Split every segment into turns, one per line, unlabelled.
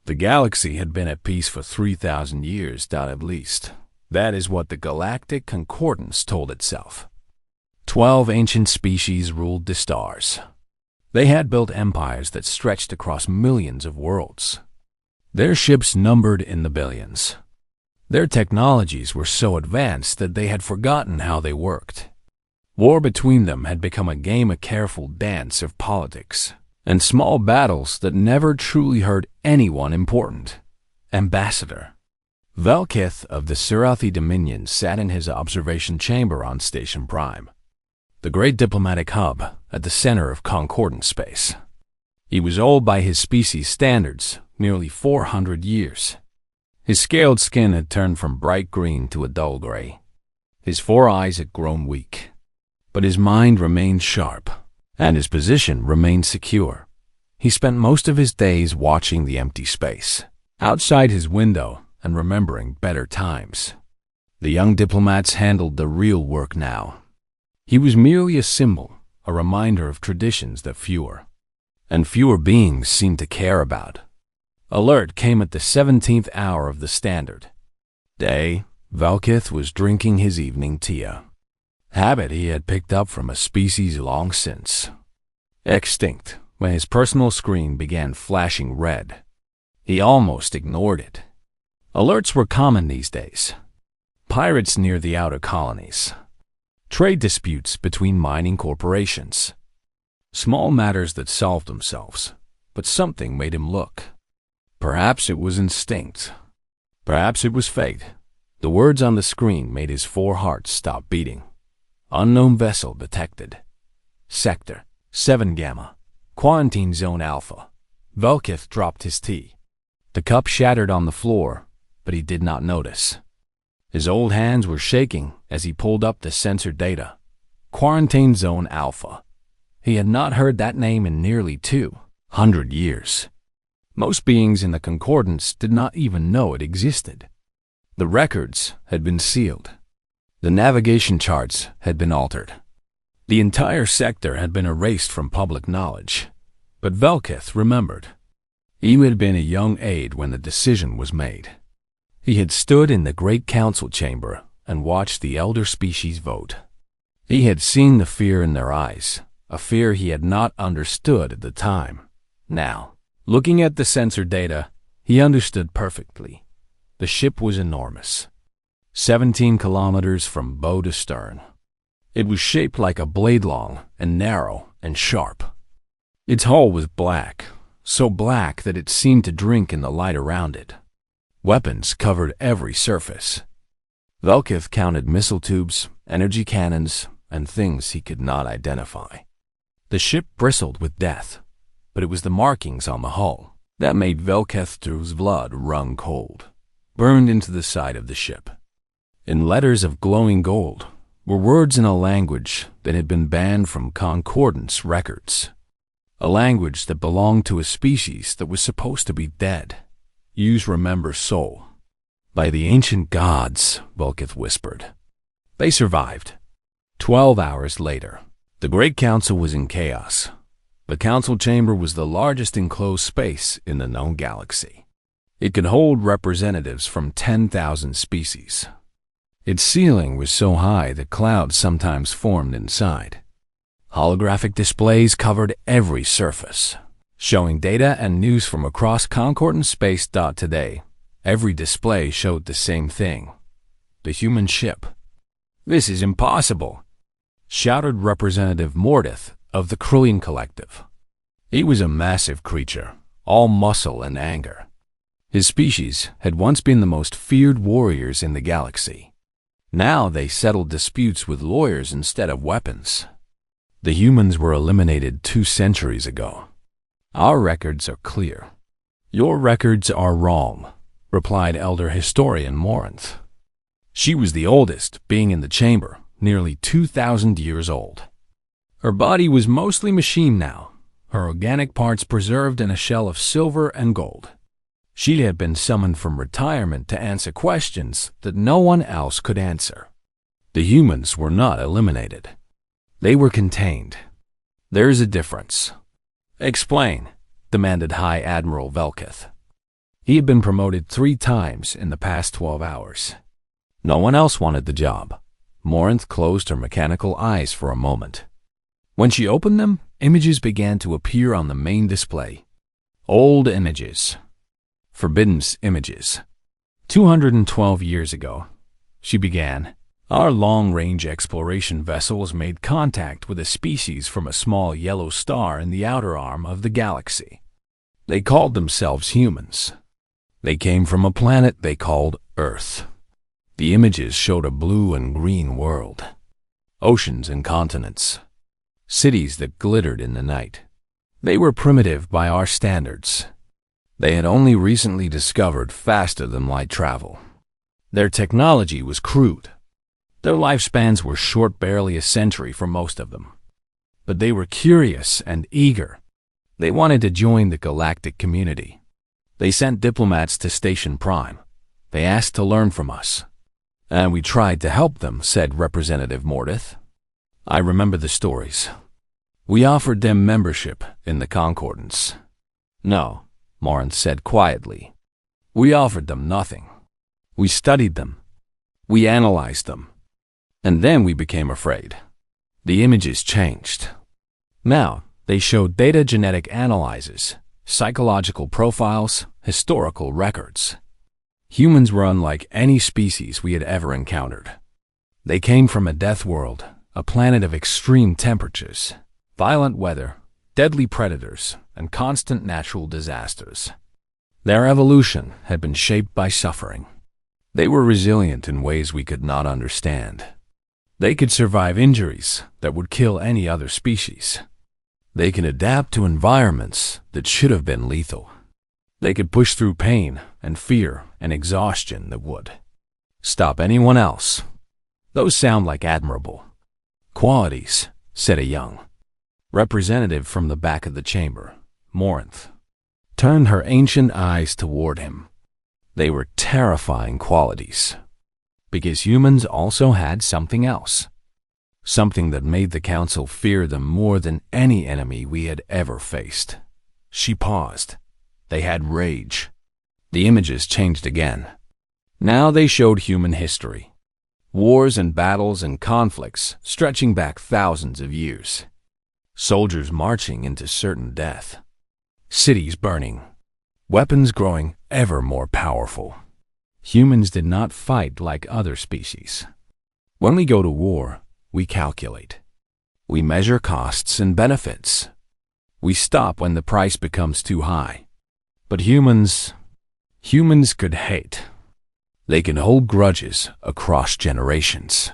The galaxy had been at peace for 3,000 years, at least. That is what the Galactic Concordance told itself. 12 ancient species ruled the stars. They had built empires that stretched across millions of worlds. Their ships numbered in the billions. Their technologies were so advanced that they had forgotten how they worked. War between them had become a game, a careful dance of politics, and small battles that never truly hurt anyone important. Ambassador Velkith of the Surathi Dominion sat in his observation chamber on Station Prime, the great diplomatic hub at the center of Concordant space. He was old by his species' standards, nearly 400 years. His scaled skin had turned from bright green to a dull gray. His 4 eyes had grown weak. But his mind remained sharp, and his position remained secure. He spent most of his days watching the empty space, outside his window, and remembering better times. The young diplomats handled the real work now. He was merely a symbol, a reminder of traditions that fewer beings seemed to care about. Alert came at the 17th hour of the standard day. Velkith was drinking his evening tea, habit he had picked up from a species long since extinct. When his personal screen began flashing red, he almost ignored it. Alerts were common these days. Pirates near the outer colonies, trade disputes between mining corporations, small matters that solved themselves, but something made him look. Perhaps it was instinct. Perhaps it was fate. The words on the screen made his 4 hearts stop beating. Unknown vessel detected. Sector 7 Gamma. Quarantine Zone Alpha. Velkith dropped his tea. The cup shattered on the floor, but he did not notice. His old hands were shaking as he pulled up the sensor data. Quarantine Zone Alpha. He had not heard that name in nearly 200 years. Most beings in the Concordance did not even know it existed. The records had been sealed. The navigation charts had been altered. The entire sector had been erased from public knowledge. But Velkith remembered. He had been a young aide when the decision was made. He had stood in the great council chamber and watched the elder species vote. He had seen the fear in their eyes, a fear he had not understood at the time. Now, looking at the sensor data, he understood perfectly. The ship was enormous, 17 kilometers from bow to stern. It was shaped like a blade, long and narrow and sharp. Its hull was black, so black that it seemed to drink in the light around it. Weapons covered every surface. Velkith counted missile tubes, energy cannons, and things he could not identify. The ship bristled with death, but it was the markings on the hull that made Velkith's blood run cold, burned into the side of the ship. In letters of glowing gold were words in a language that had been banned from Concordance records, a language that belonged to a species that was supposed to be dead. Use remember soul. By the ancient gods, Velkith whispered. They survived. 12 hours later, the Great Council was in chaos. The council chamber was the largest enclosed space in the known galaxy. It could hold representatives from 10,000 species. Its ceiling was so high that clouds sometimes formed inside. Holographic displays covered every surface, showing data and news from across Concordant space. Today, every display showed the same thing: the human ship. "This is impossible," shouted Representative Mordith of the Krillian Collective. He was a massive creature, all muscle and anger. His species had once been the most feared warriors in the galaxy. Now they settled disputes with lawyers instead of weapons. The humans were eliminated 2 centuries ago. Our records are clear. Your records are wrong, replied Elder Historian Morinth. She was the oldest, being in the chamber, nearly 2,000 years old. Her body was mostly machine now, her organic parts preserved in a shell of silver and gold. She had been summoned from retirement to answer questions that no one else could answer. The humans were not eliminated. They were contained. There's a difference. Explain, demanded High Admiral Velkith. He had been promoted 3 times in the past 12 hours. No one else wanted the job. Morinth closed her mechanical eyes for a moment. When she opened them, images began to appear on the main display. Old images. Forbidden images. 212 years ago, she began. Our long-range exploration vessels made contact with a species from a small yellow star in the outer arm of the galaxy. They called themselves humans. They came from a planet they called Earth. The images showed a blue and green world, oceans and continents, cities that glittered in the night. They were primitive by our standards. They had only recently discovered faster-than-light travel. Their technology was crude. Their lifespans were short, barely a century for most of them. But they were curious and eager. They wanted to join the galactic community. They sent diplomats to Station Prime. They asked to learn from us. And we tried to help them, said Representative Mordith. I remember the stories. We offered them membership in the Concordance. No, Morinth said quietly. We offered them nothing. We studied them. We analyzed them. And then we became afraid. The images changed. Now, they showed data genetic analyses, psychological profiles, historical records. Humans were unlike any species we had ever encountered. They came from a death world, a planet of extreme temperatures, violent weather, deadly predators, and constant natural disasters. Their evolution had been shaped by suffering. They were resilient in ways we could not understand. They could survive injuries that would kill any other species. They can adapt to environments that should have been lethal. They could push through pain and fear and exhaustion that would stop anyone else. Those sound like admirable qualities, said a young representative from the back of the chamber. Morinth turned her ancient eyes toward him. They were terrifying qualities. Because humans also had something else. Something that made the Council fear them more than any enemy we had ever faced. She paused. They had rage. The images changed again. Now they showed human history. Wars and battles and conflicts stretching back thousands of years. Soldiers marching into certain death. Cities burning. Weapons growing ever more powerful. Humans did not fight like other species. When we go to war, we calculate. We measure costs and benefits. We stop when the price becomes too high. But humans could hate. They could hold grudges across generations.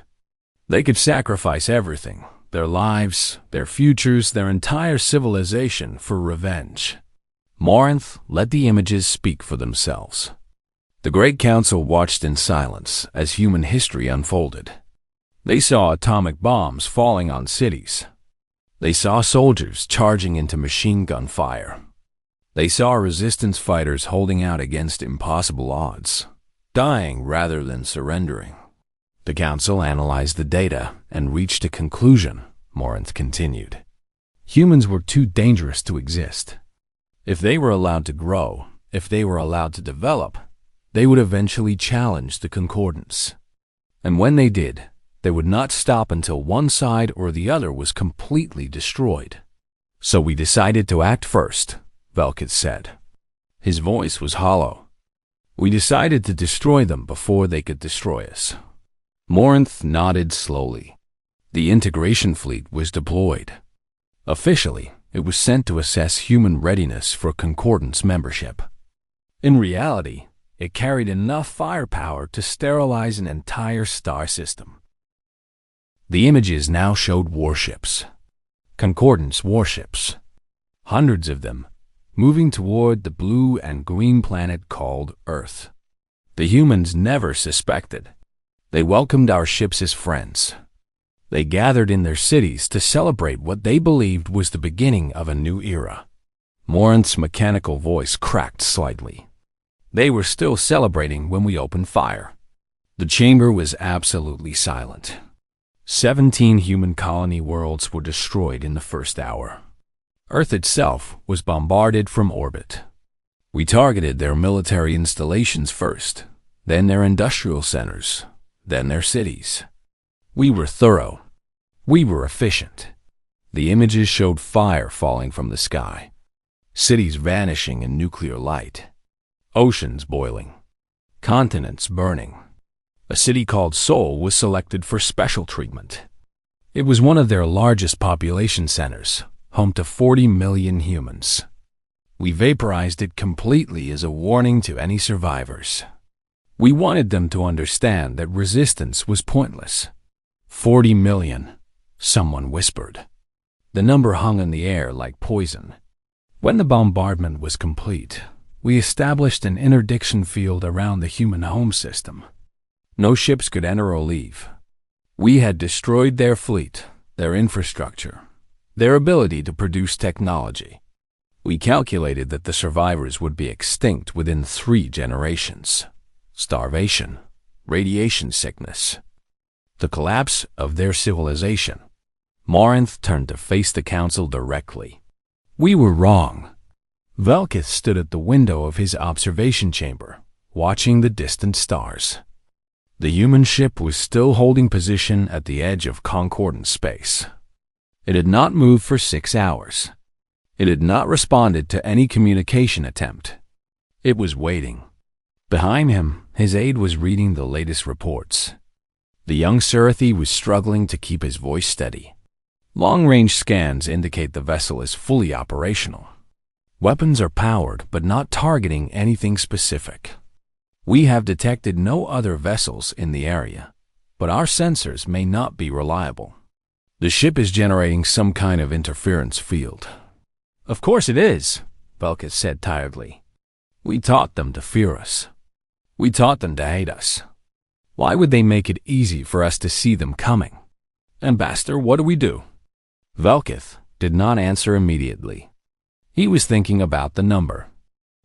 They could sacrifice everything, their lives, their futures, their entire civilization for revenge. Morinth let the images speak for themselves. The Great Council watched in silence as human history unfolded. They saw atomic bombs falling on cities. They saw soldiers charging into machine gun fire. They saw resistance fighters holding out against impossible odds, dying rather than surrendering. The Council analyzed the data and reached a conclusion, Morinth continued. Humans were too dangerous to exist. If they were allowed to grow, if they were allowed to develop, they would eventually challenge the Concordance. And when they did, they would not stop until one side or the other was completely destroyed. So we decided to act first, Velkith said. His voice was hollow. We decided to destroy them before they could destroy us. Morinth nodded slowly. The integration fleet was deployed. Officially, it was sent to assess human readiness for Concordance membership. In reality, it carried enough firepower to sterilize an entire star system. The images now showed warships. Concordance warships. Hundreds of them, moving toward the blue and green planet called Earth. The humans never suspected. They welcomed our ships as friends. They gathered in their cities to celebrate what they believed was the beginning of a new era. Morinth's mechanical voice cracked slightly. They were still celebrating when we opened fire. The chamber was absolutely silent. 17 human colony worlds were destroyed in the first hour. Earth itself was bombarded from orbit. We targeted their military installations first, then their industrial centers, then their cities. We were thorough. We were efficient. The images showed fire falling from the sky, cities vanishing in nuclear light, oceans boiling, continents burning. A city called Seoul was selected for special treatment. It was one of their largest population centers, home to 40 million humans. We vaporized it completely as a warning to any survivors. We wanted them to understand that resistance was pointless. 40 million, someone whispered. The number hung in the air like poison. When the bombardment was complete, we established an interdiction field around the human home system. No ships could enter or leave. We had destroyed their fleet, their infrastructure, their ability to produce technology. We calculated that the survivors would be extinct within 3 generations. Starvation, radiation sickness, the collapse of their civilization. Morinth turned to face the council directly. We were wrong. Velkith stood at the window of his observation chamber, watching the distant stars. The human ship was still holding position at the edge of concordant space. It had not moved for 6 hours. It had not responded to any communication attempt. It was waiting. Behind him, his aide was reading the latest reports. The young Surathi was struggling to keep his voice steady. Long-range scans indicate the vessel is fully operational. Weapons are powered but not targeting anything specific. We have detected no other vessels in the area, but our sensors may not be reliable. The ship is generating some kind of interference field. Of course it is, Velkith said tiredly. We taught them to fear us. We taught them to hate us. Why would they make it easy for us to see them coming? Ambassador, what do we do? Velkith did not answer immediately. He was thinking about the number.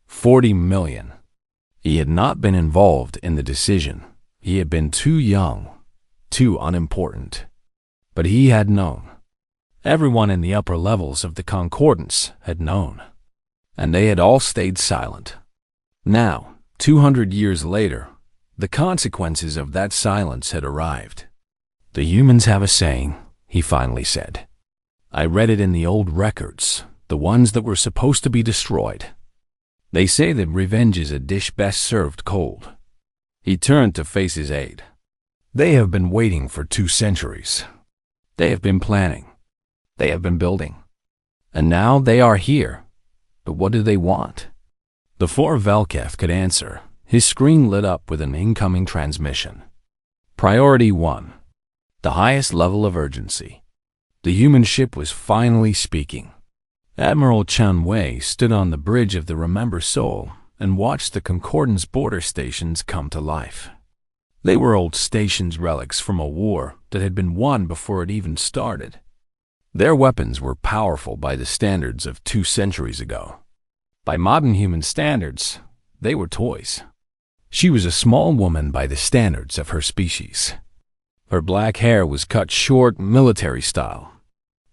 40 million. He had not been involved in the decision. He had been too young, too unimportant. But he had known. Everyone in the upper levels of the concordance had known. And they had all stayed silent. Now, 200 years later, the consequences of that silence had arrived. The humans have a saying, he finally said. I read it in the old records, the ones that were supposed to be destroyed. They say that revenge is a dish best served cold. He turned to face his aide. They have been waiting for 2 centuries. They have been planning. They have been building. And now they are here. But what do they want? Before Velkith could answer, his screen lit up with an incoming transmission. Priority 1. The highest level of urgency. The human ship was finally speaking. Admiral Chen Wei stood on the bridge of the Remember Seoul and watched the Concordance border stations come to life. They were old stations relics from a war that had been won before it even started. Their weapons were powerful by the standards of 2 centuries ago. By modern human standards, they were toys. She was a small woman by the standards of her species. Her black hair was cut short military style.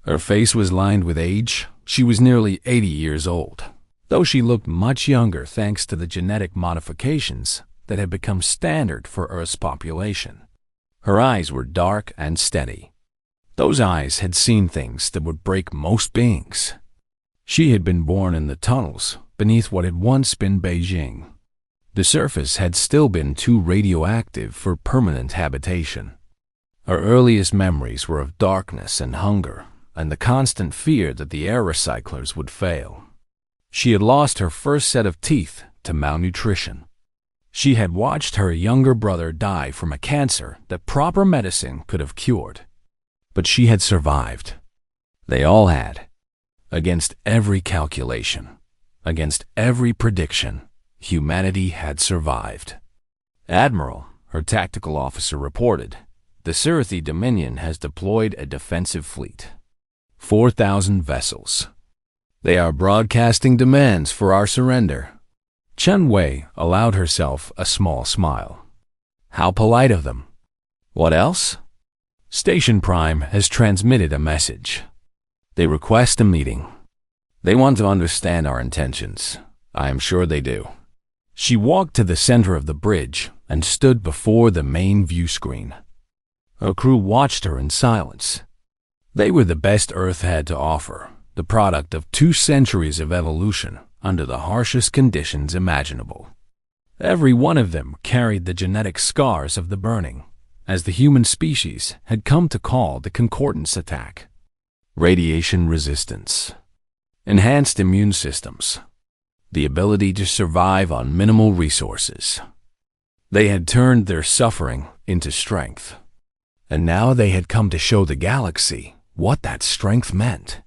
Her face was lined with age. She was nearly 80 years old, though she looked much younger thanks to the genetic modifications that had become standard for Earth's population. Her eyes were dark and steady. Those eyes had seen things that would break most beings. She had been born in the tunnels beneath what had once been Beijing. The surface had still been too radioactive for permanent habitation. Her earliest memories were of darkness and hunger, and the constant fear that the air recyclers would fail. She had lost her first set of teeth to malnutrition. She had watched her younger brother die from a cancer that proper medicine could have cured. But she had survived. They all had. Against every calculation, against every prediction, humanity had survived. Admiral, her tactical officer reported, the Surathi Dominion has deployed a defensive fleet. 4,000 vessels. They are broadcasting demands for our surrender. Chen Wei allowed herself a small smile. How polite of them. What else? Station Prime has transmitted a message. They request a meeting. They want to understand our intentions, I am sure they do. She walked to the center of the bridge and stood before the main view screen. Her crew watched her in silence. They were the best Earth had to offer, the product of 2 centuries of evolution under the harshest conditions imaginable. Every one of them carried the genetic scars of the burning, as the human species had come to call the concordance attack. Radiation resistance, enhanced immune systems, the ability to survive on minimal resources. They had turned their suffering into strength, and now they had come to show the galaxy what that strength meant.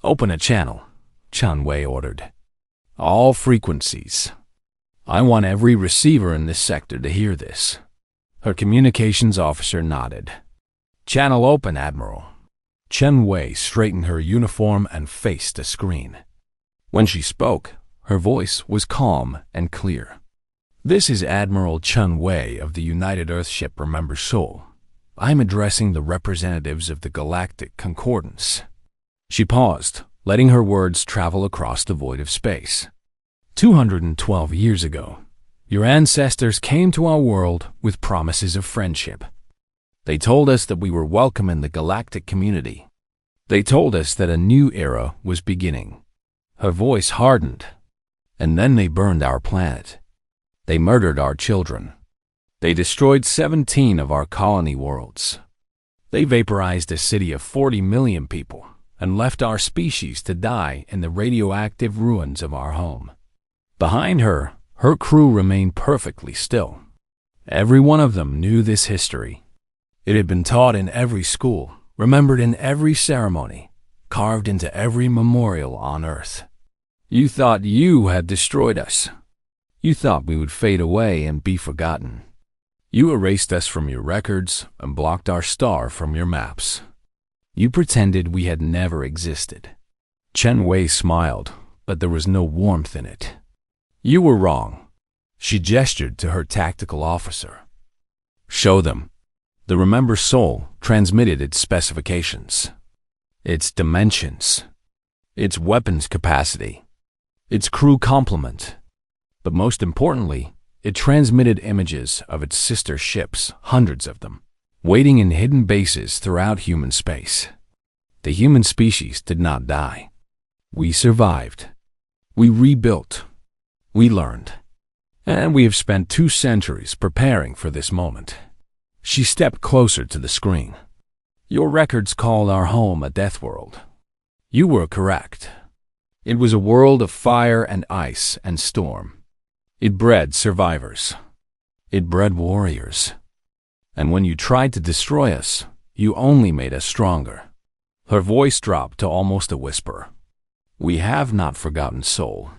Open a channel, Chun Wei ordered. All frequencies. I want every receiver in this sector to hear this. Her communications officer nodded. Channel open, Admiral. Chun Wei straightened her uniform and faced the screen. When she spoke, her voice was calm and clear. This is Admiral Chun Wei of the United Earthship Remember Seoul. I'm addressing the representatives of the Galactic Concordance. She paused, letting her words travel across the void of space. 212 years ago, your ancestors came to our world with promises of friendship. They told us that we were welcome in the galactic community. They told us that a new era was beginning. Her voice hardened. And then they burned our planet. They murdered our children. They destroyed 17 of our colony worlds. They vaporized a city of 40 million people and left our species to die in the radioactive ruins of our home. Behind her, her crew remained perfectly still. Every one of them knew this history. It had been taught in every school, remembered in every ceremony, carved into every memorial on Earth. You thought you had destroyed us. You thought we would fade away and be forgotten. You erased us from your records and blocked our star from your maps. You pretended we had never existed. Chun Wei smiled, but there was no warmth in it. You were wrong. She gestured to her tactical officer. Show them. The Remember Soul transmitted its specifications, its dimensions, its weapons capacity, its crew complement, but most importantly, it transmitted images of its sister ships, hundreds of them, waiting in hidden bases throughout human space. The human species did not die. We survived. We rebuilt. We learned. And we have spent 2 centuries preparing for this moment. She stepped closer to the screen. Your records called our home a death world. You were correct. It was a world of fire and ice and storm. It bred survivors. It bred warriors. And when you tried to destroy us, you only made us stronger. Her voice dropped to almost a whisper. We have not forgotten, Soul.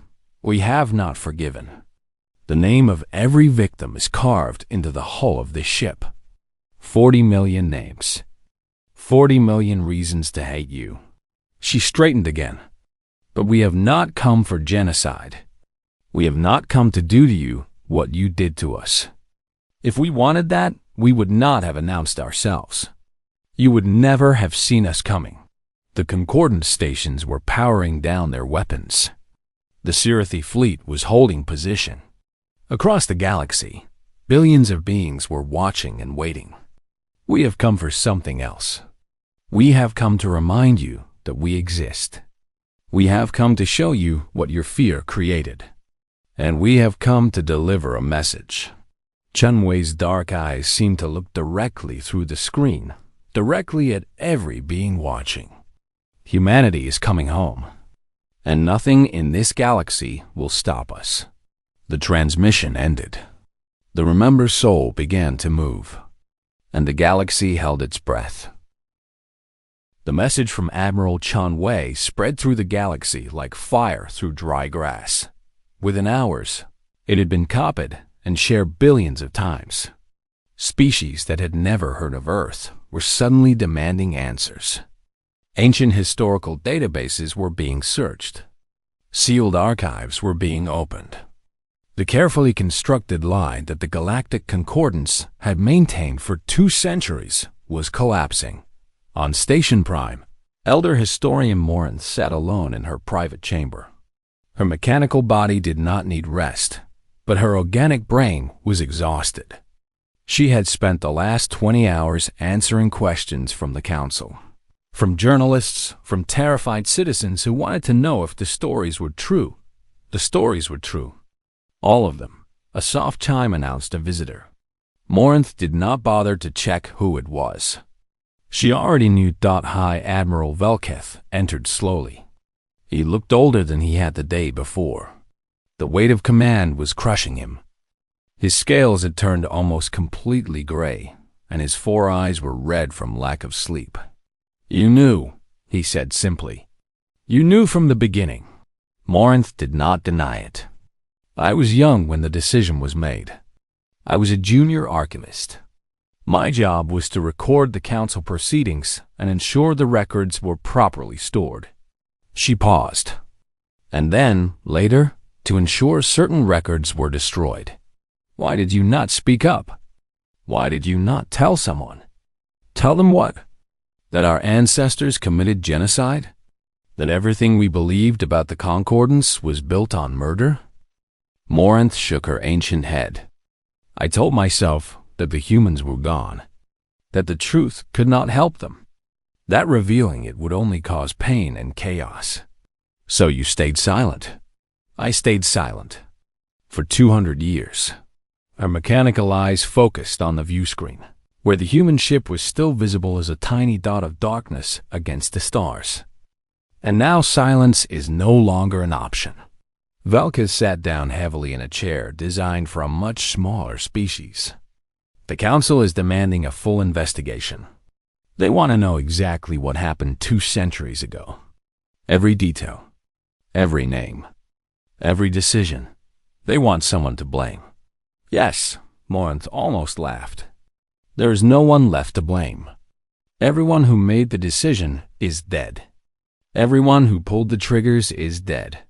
We have not forgiven. The name of every victim is carved into the hull of this ship. 40 million names. 40 million reasons to hate you. She straightened again. But we have not come for genocide. We have not come to do to you what you did to us. If we wanted that, we would not have announced ourselves. You would never have seen us coming. The Concordance stations were powering down their weapons. The Sirathi fleet was holding position. Across the galaxy, billions of beings were watching and waiting. We have come for something else. We have come to remind you that we exist. We have come to show you what your fear created. And we have come to deliver a message. Chun Wei's dark eyes seemed to look directly through the screen, directly at every being watching. Humanity is coming home, and nothing in this galaxy will stop us. The transmission ended. The Remember Soul began to move, and the galaxy held its breath. The message from Admiral Chun Wei spread through the galaxy like fire through dry grass. Within hours, it had been copied and shared billions of times. Species that had never heard of Earth were suddenly demanding answers. Ancient historical databases were being searched. Sealed archives were being opened. The carefully constructed lie that the Galactic Concordance had maintained for 2 centuries was collapsing. On Station Prime, Elder Historian Morin sat alone in her private chamber. Her mechanical body did not need rest, but her organic brain was exhausted. She had spent the last 20 hours answering questions from the council, from journalists, from terrified citizens who wanted to know if the stories were true. The stories were true. All of them. A soft chime announced a visitor. Morinth did not bother to check who it was. She already knew High Admiral Velketh entered slowly. He looked older than he had the day before. The weight of command was crushing him. His scales had turned almost completely gray, and his 4 eyes were red from lack of sleep. "You knew," he said simply. "You knew from the beginning." Morinth did not deny it. "I was young when the decision was made. I was a junior archivist. My job was to record the council proceedings and ensure the records were properly stored." She paused. "And then, later, to ensure certain records were destroyed. Why did you not speak up? Why did you not tell someone? Tell them what? That our ancestors committed genocide? That everything we believed about the Concordance was built on murder?" Morinth shook her ancient head. "I told myself that the humans were gone, that the truth could not help them, that revealing it would only cause pain and chaos. So you stayed silent." "I stayed silent. For 200 years." Her mechanical eyes focused on the view screen, where the human ship was still visible as a tiny dot of darkness against the stars. "And now silence is no longer an option." Velketh sat down heavily in a chair designed for a much smaller species. "The Council is demanding a full investigation. They want to know exactly what happened 2 centuries ago. Every detail, every name, every decision. They want someone to blame." "Yes," Morinth almost laughed. "There is no one left to blame. Everyone who made the decision is dead. Everyone who pulled the triggers is dead.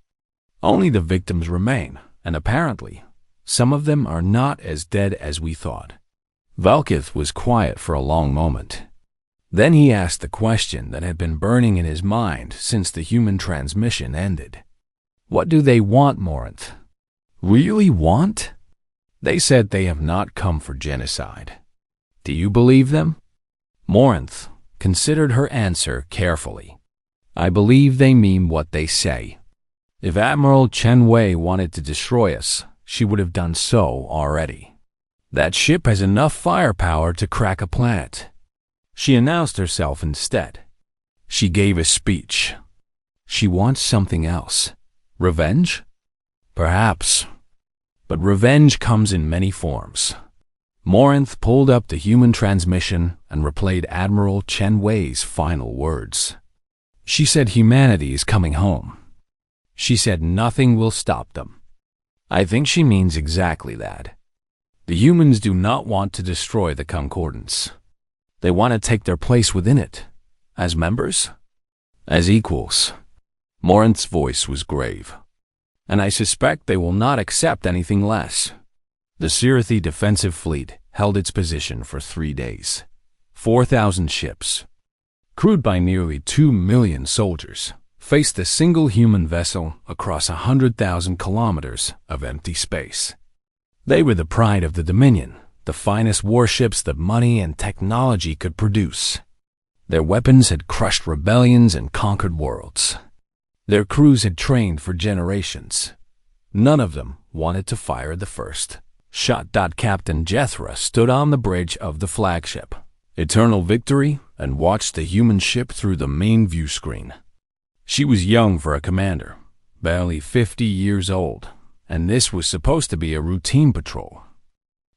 Only the victims remain, and apparently, some of them are not as dead as we thought." Velketh was quiet for a long moment. Then he asked the question that had been burning in his mind since the human transmission ended. "What do they want, Morinth? Really want? They said they have not come for genocide. Do you believe them?" Morinth considered her answer carefully. "I believe they mean what they say. If Admiral Chen Wei wanted to destroy us, she would have done so already. That ship has enough firepower to crack a planet." She announced herself instead. She gave a speech. She wants something else. Revenge? Perhaps. But revenge comes in many forms. Morinth pulled up the human transmission and replayed Admiral Chen Wei's final words. She said humanity is coming home. She said nothing will stop them. I think she means exactly that. The humans do not want to destroy the Concordance. They want to take their place within it. As members? As equals. Morinth's voice was grave. And I suspect they will not accept anything less. The Sirathi defensive fleet held its position for 3 days. 4,000 ships, crewed by nearly 2 million soldiers, faced a single human vessel across 100,000 kilometers of empty space. They were the pride of the Dominion, the finest warships that money and technology could produce. Their weapons had crushed rebellions and conquered worlds. Their crews had trained for generations. None of them wanted to fire the first shot. Captain Jethra stood on the bridge of the flagship, Eternal Victory, and watched the human ship through the main view screen. She was young for a commander, barely 50 years old, and this was supposed to be a routine patrol.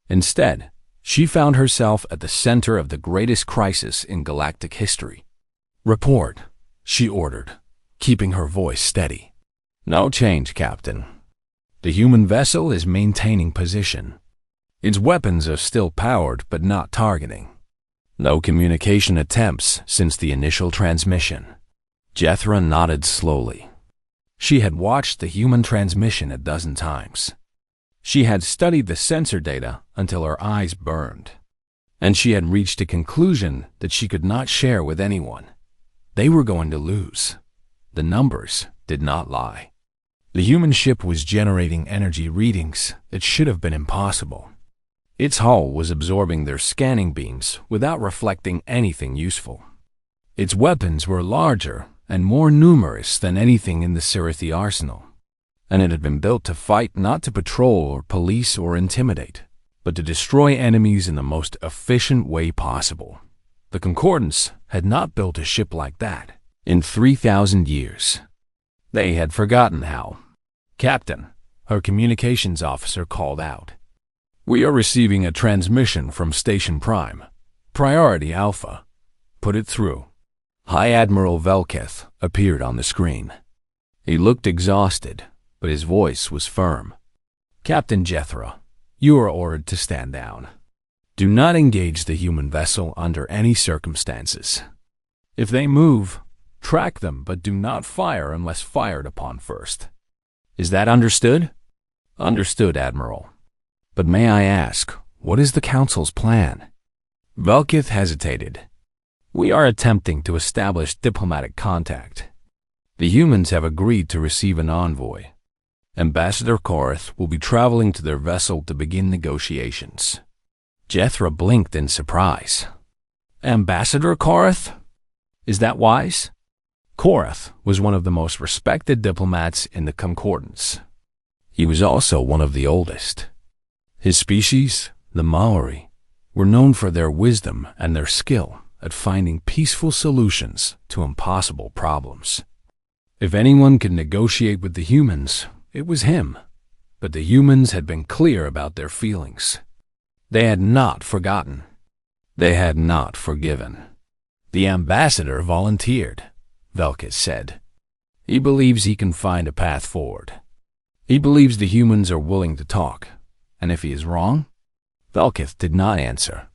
Instead, she found herself at the center of the greatest crisis in galactic history. "Report," she ordered, keeping her voice steady. "No change, Captain. The human vessel is maintaining position. Its weapons are still powered but not targeting. No communication attempts since the initial transmission." Jethra nodded slowly. She had watched the human transmission a dozen times. She had studied the sensor data until her eyes burned. And she had reached a conclusion that she could not share with anyone. They were going to lose. The numbers did not lie. The human ship was generating energy readings that should have been impossible. Its hull was absorbing their scanning beams without reflecting anything useful. Its weapons were larger and more numerous than anything in the Sirithi arsenal, and it had been built to fight, not to patrol or police or intimidate, but to destroy enemies in the most efficient way possible. The Concordance had not built a ship like that in 3,000 years. They had forgotten how. "Captain," her communications officer called out. "We are receiving a transmission from Station Prime. Priority Alpha. Put it through." High Admiral Velketh appeared on the screen. He looked exhausted, but his voice was firm. "Captain Jethro, you are ordered to stand down. Do not engage the human vessel under any circumstances. If they move, track them, but do not fire unless fired upon first. Is that understood?" "Understood, Admiral. But may I ask, what is the Council's plan?" Velketh hesitated. "We are attempting to establish diplomatic contact. The humans have agreed to receive an envoy. Ambassador Korath will be traveling to their vessel to begin negotiations." Jethro blinked in surprise. "Ambassador Korath? Is that wise?" Korath was one of the most respected diplomats in the Concordance. He was also one of the oldest. His species, the Maori, were known for their wisdom and their skill at finding peaceful solutions to impossible problems. If anyone could negotiate with the humans, it was him. But the humans had been clear about their feelings. They had not forgotten. They had not forgiven. "The ambassador volunteered," Velketh said. "He believes he can find a path forward. He believes the humans are willing to talk. And if he is wrong?" Velketh did not answer.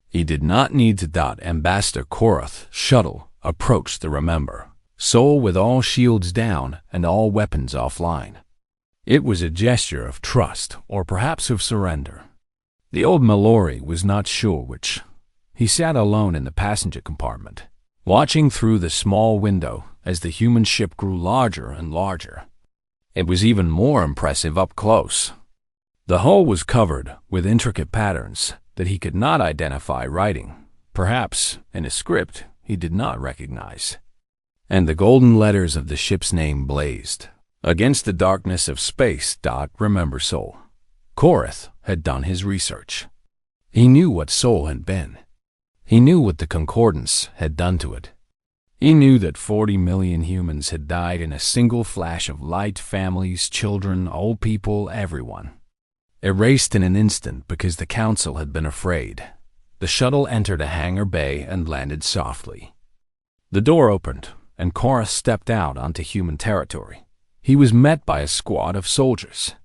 He did not need to dot Ambassador Korath's shuttle approached the Remember, Sol with all shields down and all weapons offline. It was a gesture of trust, or perhaps of surrender. The old Mallory was not sure which. He sat alone in the passenger compartment, watching through the small window as the human ship grew larger and larger. It was even more impressive up close. The hull was covered with intricate patterns that he could not identify writing, perhaps in a script he did not recognize. And the golden letters of the ship's name blazed against the darkness of space. Remember Sol. Korath had done his research. He knew what Sol had been. He knew what the Concordance had done to it. He knew that 40 million humans had died in a single flash of light, families, children, old people, everyone. Erased in an instant because the Council had been afraid. The shuttle entered a hangar bay and landed softly. The door opened, and Korath stepped out onto human territory. He was met by a squad of soldiers.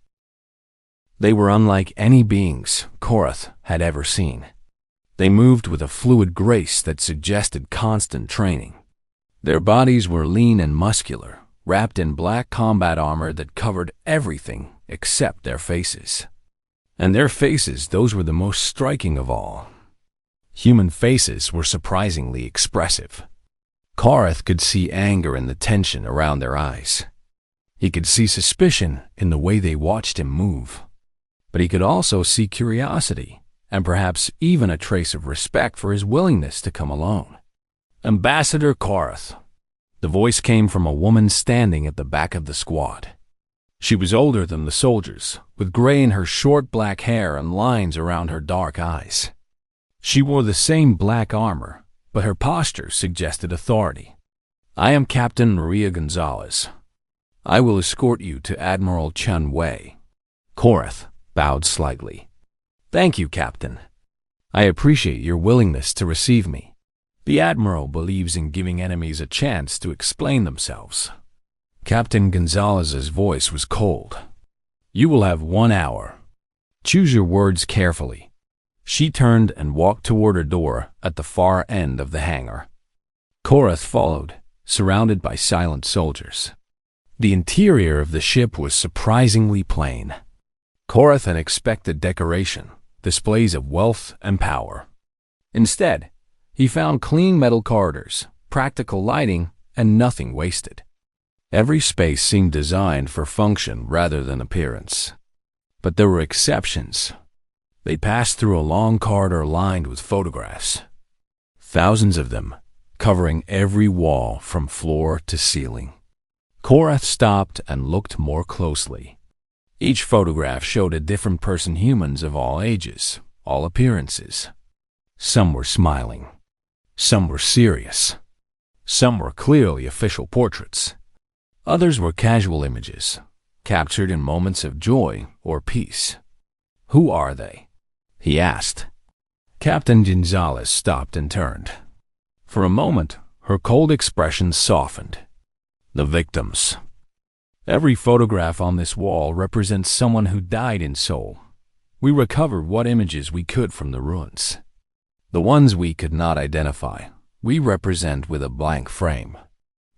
They were unlike any beings Korath had ever seen. They moved with a fluid grace that suggested constant training. Their bodies were lean and muscular, wrapped in black combat armor that covered everything except their faces. And their faces, those were the most striking of all. Human faces were surprisingly expressive. Korath could see anger in the tension around their eyes. He could see suspicion in the way they watched him move. But he could also see curiosity, and perhaps even a trace of respect for his willingness to come alone. "Ambassador Korath." The voice came from a woman standing at the back of the squad. She was older than the soldiers, with gray in her short black hair and lines around her dark eyes. She wore the same black armor, but her posture suggested authority. "I am Captain Maria Gonzalez. I will escort you to Admiral Chun Wei." Korath bowed slightly. "Thank you, Captain. I appreciate your willingness to receive me. The Admiral believes in giving enemies a chance to explain themselves." Captain Gonzalez's voice was cold. "You will have 1 hour. Choose your words carefully." She turned and walked toward her door at the far end of the hangar. Korath followed, surrounded by silent soldiers. The interior of the ship was surprisingly plain. Korath had expected decoration, displays of wealth and power. Instead, he found clean metal corridors, practical lighting, and nothing wasted. Every space seemed designed for function rather than appearance. But there were exceptions. They passed through a long corridor lined with photographs. Thousands of them, covering every wall from floor to ceiling. Korath stopped and looked more closely. Each photograph showed a different person, humans of all ages, all appearances. Some were smiling. Some were serious. Some were clearly official portraits. Others were casual images, captured in moments of joy or peace. "Who are they?" he asked. Captain Gonzalez stopped and turned. For a moment, her cold expression softened. "The victims. Every photograph on this wall represents someone who died in soul. We recovered what images we could from the ruins. The ones we could not identify, we represent with a blank frame."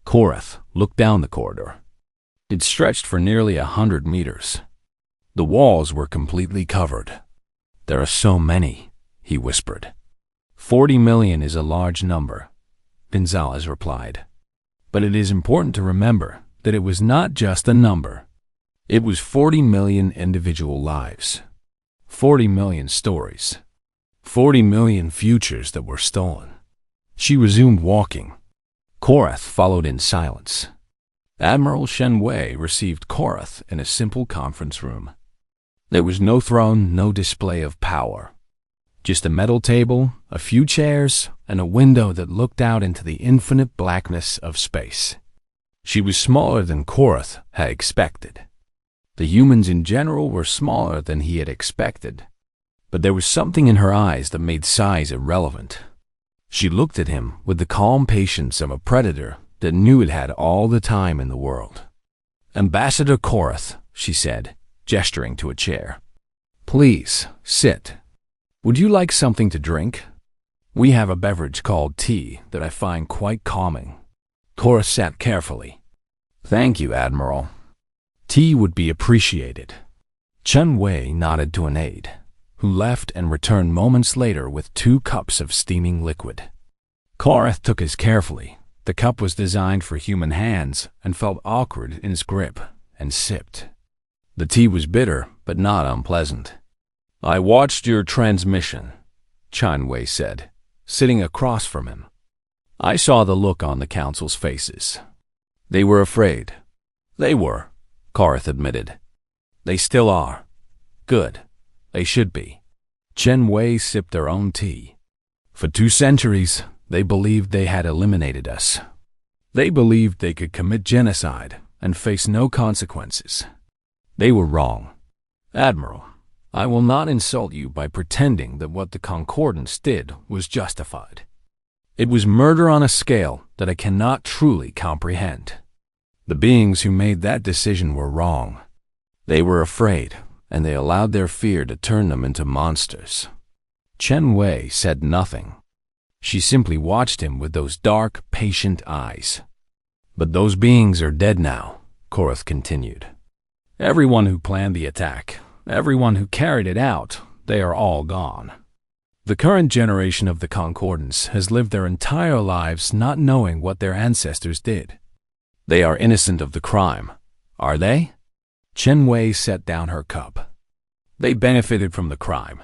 Korath looked down the corridor. It stretched for nearly 100 meters. The walls were completely covered. "There are so many," he whispered. 40 million is a large number," Gonzalez replied. "But it is important to remember that it was not just a number. It was 40 million individual lives, 40 million stories, 40 million futures that were stolen." She resumed walking. Korath followed in silence. Admiral Shen Wei received Korath in a simple conference room. There was no throne, no display of power. Just a metal table, a few chairs, and a window that looked out into the infinite blackness of space. She was smaller than Korath had expected. The humans in general were smaller than he had expected. But there was something in her eyes that made size irrelevant. She looked at him with the calm patience of a predator that knew it had all the time in the world. "Ambassador Korath," she said, gesturing to a chair. "Please, sit. Would you like something to drink? We have a beverage called tea that I find quite calming." Korath sat carefully. "Thank you, Admiral. Tea would be appreciated." Chen Wei nodded to an aide, who left and returned moments later with 2 cups of steaming liquid. Korath took his carefully. The cup was designed for human hands and felt awkward in its grip, and sipped. The tea was bitter, but not unpleasant. "I watched your transmission," Chen Wei said, sitting across from him. "I saw the look on the council's faces. They were afraid." "They were," Korath admitted. "They still are. Good. They should be." Chen Wei sipped their own tea. "For 2 centuries, they believed they had eliminated us. They believed they could commit genocide and face no consequences. They were wrong. Admiral, I will not insult you by pretending that what the Concordance did was justified. It was murder on a scale that I cannot truly comprehend. The beings who made that decision were wrong. They were afraid, and they allowed their fear to turn them into monsters." Chen Wei said nothing. She simply watched him with those dark, patient eyes. "But those beings are dead now," Korath continued. "Everyone who planned the attack, everyone who carried it out, they are all gone. The current generation of the Concordance has lived their entire lives not knowing what their ancestors did. They are innocent of the crime, are they?" Chen Wei set down her cup. "They benefited from the crime.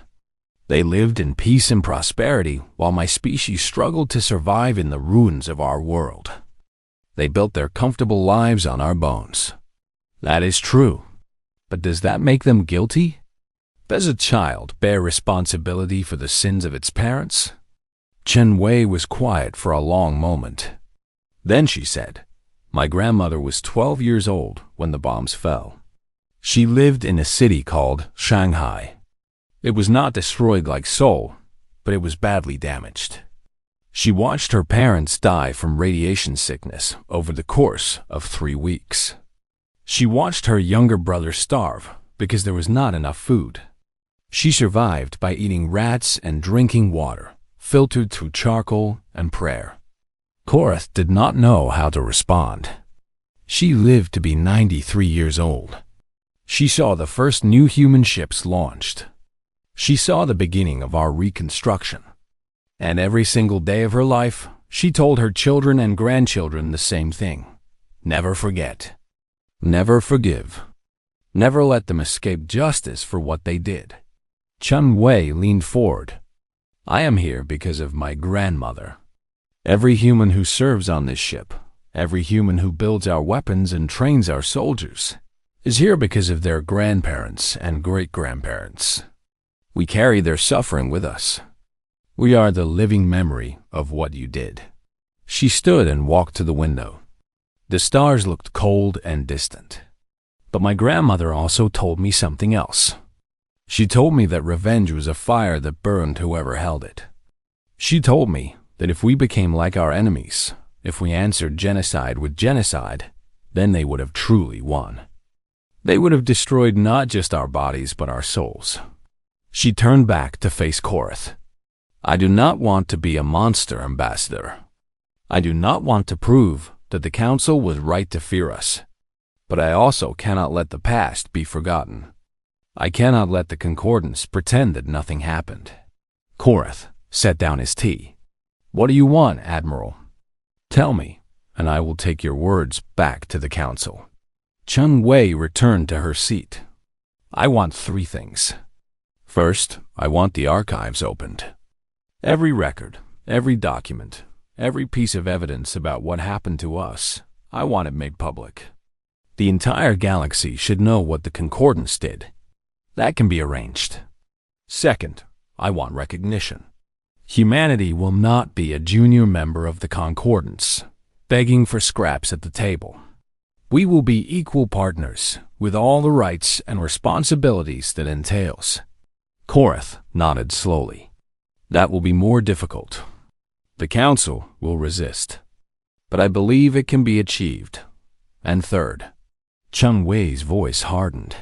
They lived in peace and prosperity while my species struggled to survive in the ruins of our world. They built their comfortable lives on our bones. That is true. But does that make them guilty? Does a child bear responsibility for the sins of its parents?" Chen Wei was quiet for a long moment. Then she said, "My grandmother was 12 years old when the bombs fell. She lived in a city called Shanghai. It was not destroyed like Seoul, but it was badly damaged. She watched her parents die from radiation sickness over the course of 3 weeks. She watched her younger brother starve because there was not enough food. She survived by eating rats and drinking water, filtered through charcoal and prayer." Korath did not know how to respond. She lived to be 93 years old. She saw the first new human ships launched. She saw the beginning of our reconstruction. And every single day of her life, she told her children and grandchildren the same thing. Never forget. Never forgive. Never let them escape justice for what they did. Chun Wei leaned forward. I am here because of my grandmother. Every human who serves on this ship, every human who builds our weapons and trains our soldiers, is here because of their grandparents and great-grandparents. We carry their suffering with us. We are the living memory of what you did. She stood and walked to the window. The stars looked cold and distant. But my grandmother also told me something else. She told me that revenge was a fire that burned whoever held it. She told me that if we became like our enemies, if we answered genocide with genocide, then they would have truly won. They would have destroyed not just our bodies but our souls. She turned back to face Korath. I do not want to be a monster, Ambassador. I do not want to prove that the Council was right to fear us. But I also cannot let the past be forgotten. I cannot let the Concordance pretend that nothing happened. Korath set down his tea. What do you want, Admiral? Tell me, and I will take your words back to the Council. Chun Wei returned to her seat. I want 3 things. First, I want the archives opened. Every record, every document, every piece of evidence about what happened to us, I want it made public. The entire galaxy should know what the Concordance did. That can be arranged. Second, I want recognition. Humanity will not be a junior member of the Concordance, begging for scraps at the table. We will be equal partners, with all the rights and responsibilities that entails. Korath nodded slowly. That will be more difficult. The Council will resist. But I believe it can be achieved. And third, Chun Wei's voice hardened.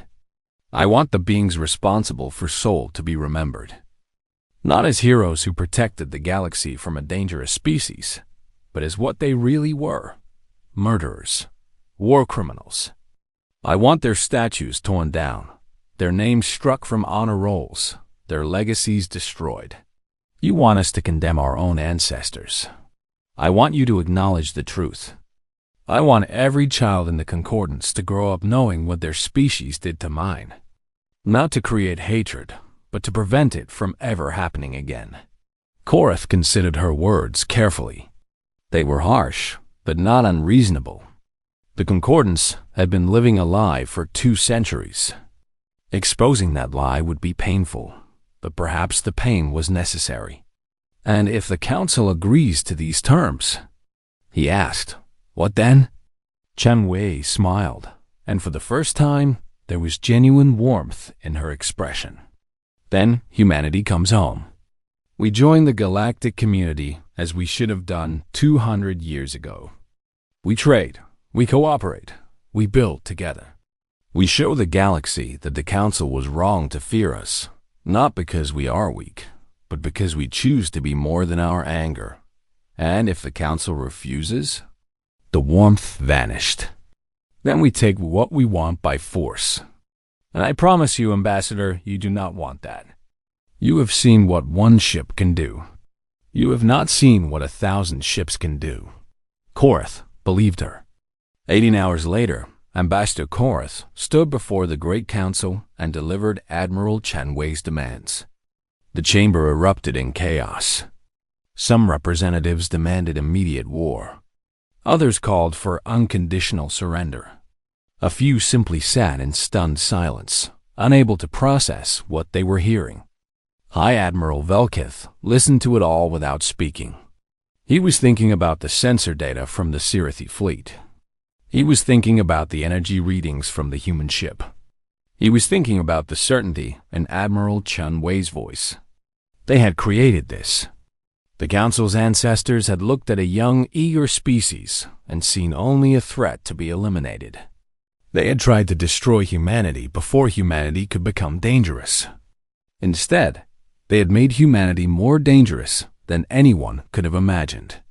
I want the beings responsible for Seoul to be remembered. Not as heroes who protected the galaxy from a dangerous species, but as what they really were. Murderers. War criminals. I want their statues torn down, their names struck from honor rolls, their legacies destroyed. You want us to condemn our own ancestors. I want you to acknowledge the truth. I want every child in the Concordance to grow up knowing what their species did to mine. Not to create hatred, but to prevent it from ever happening again. Korath considered her words carefully. They were harsh, but not unreasonable. The Concordance had been living a lie for 2 centuries. Exposing that lie would be painful, but perhaps the pain was necessary. And if the Council agrees to these terms, he asked, what then? Chun Wei smiled, and for the first time, there was genuine warmth in her expression. Then humanity comes home. We join the galactic community as we should have done 200 years ago. We trade, we cooperate, we build together. We show the galaxy that the Council was wrong to fear us, not because we are weak, but because we choose to be more than our anger. And if the Council refuses, the warmth vanished. Then we take what we want by force. And I promise you, Ambassador, you do not want that. You have seen what 1 ship can do. You have not seen what 1,000 ships can do. Korath believed her. 18 hours later, Ambassador Korath stood before the Great Council and delivered Admiral Chun Wei's demands. The chamber erupted in chaos. Some representatives demanded immediate war. Others called for unconditional surrender. A few simply sat in stunned silence, unable to process what they were hearing. High Admiral Velkith listened to it all without speaking. He was thinking about the sensor data from the Sirathi fleet. He was thinking about the energy readings from the human ship. He was thinking about the certainty in Admiral Chun Wei's voice. They had created this. The Council's ancestors had looked at a young, eager species and seen only a threat to be eliminated. They had tried to destroy humanity before humanity could become dangerous. Instead, they had made humanity more dangerous than anyone could have imagined.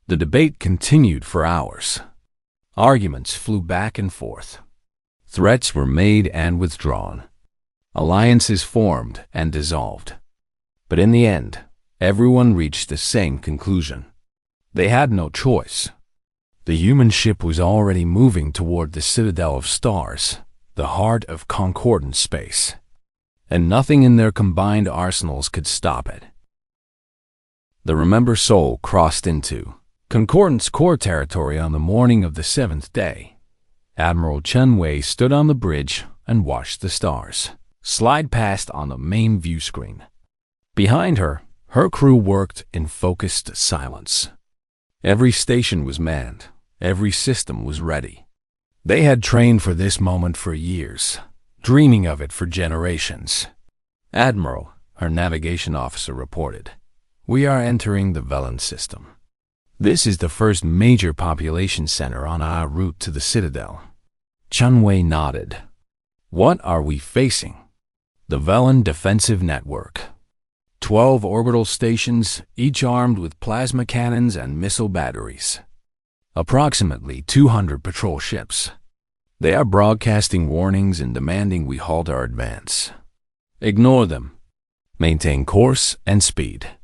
The debate continued for hours. Arguments flew back and forth. Threats were made and withdrawn. Alliances formed and dissolved. But in the end, everyone reached the same conclusion. They had no choice. The human ship was already moving toward the Citadel of Stars, the heart of concordant space, and nothing in their combined arsenals could stop it. The Remember Soul crossed into Concordant's core territory on the morning of the 7th day. Admiral Chen Wei stood on the bridge and watched the stars slide past on the main view screen. Behind her, her crew worked in focused silence. Every station was manned, every system was ready. They had trained for this moment for years, dreaming of it for generations. Admiral, her navigation officer, reported, "We are entering the Velen system. This is the first major population center on our route to the Citadel." Chen Wei nodded. "What are we facing?" "The Velen Defensive Network. 12 orbital stations, each armed with plasma cannons and missile batteries. Approximately 200 patrol ships. They are broadcasting warnings and demanding we halt our advance. Ignore them. Maintain course and speed."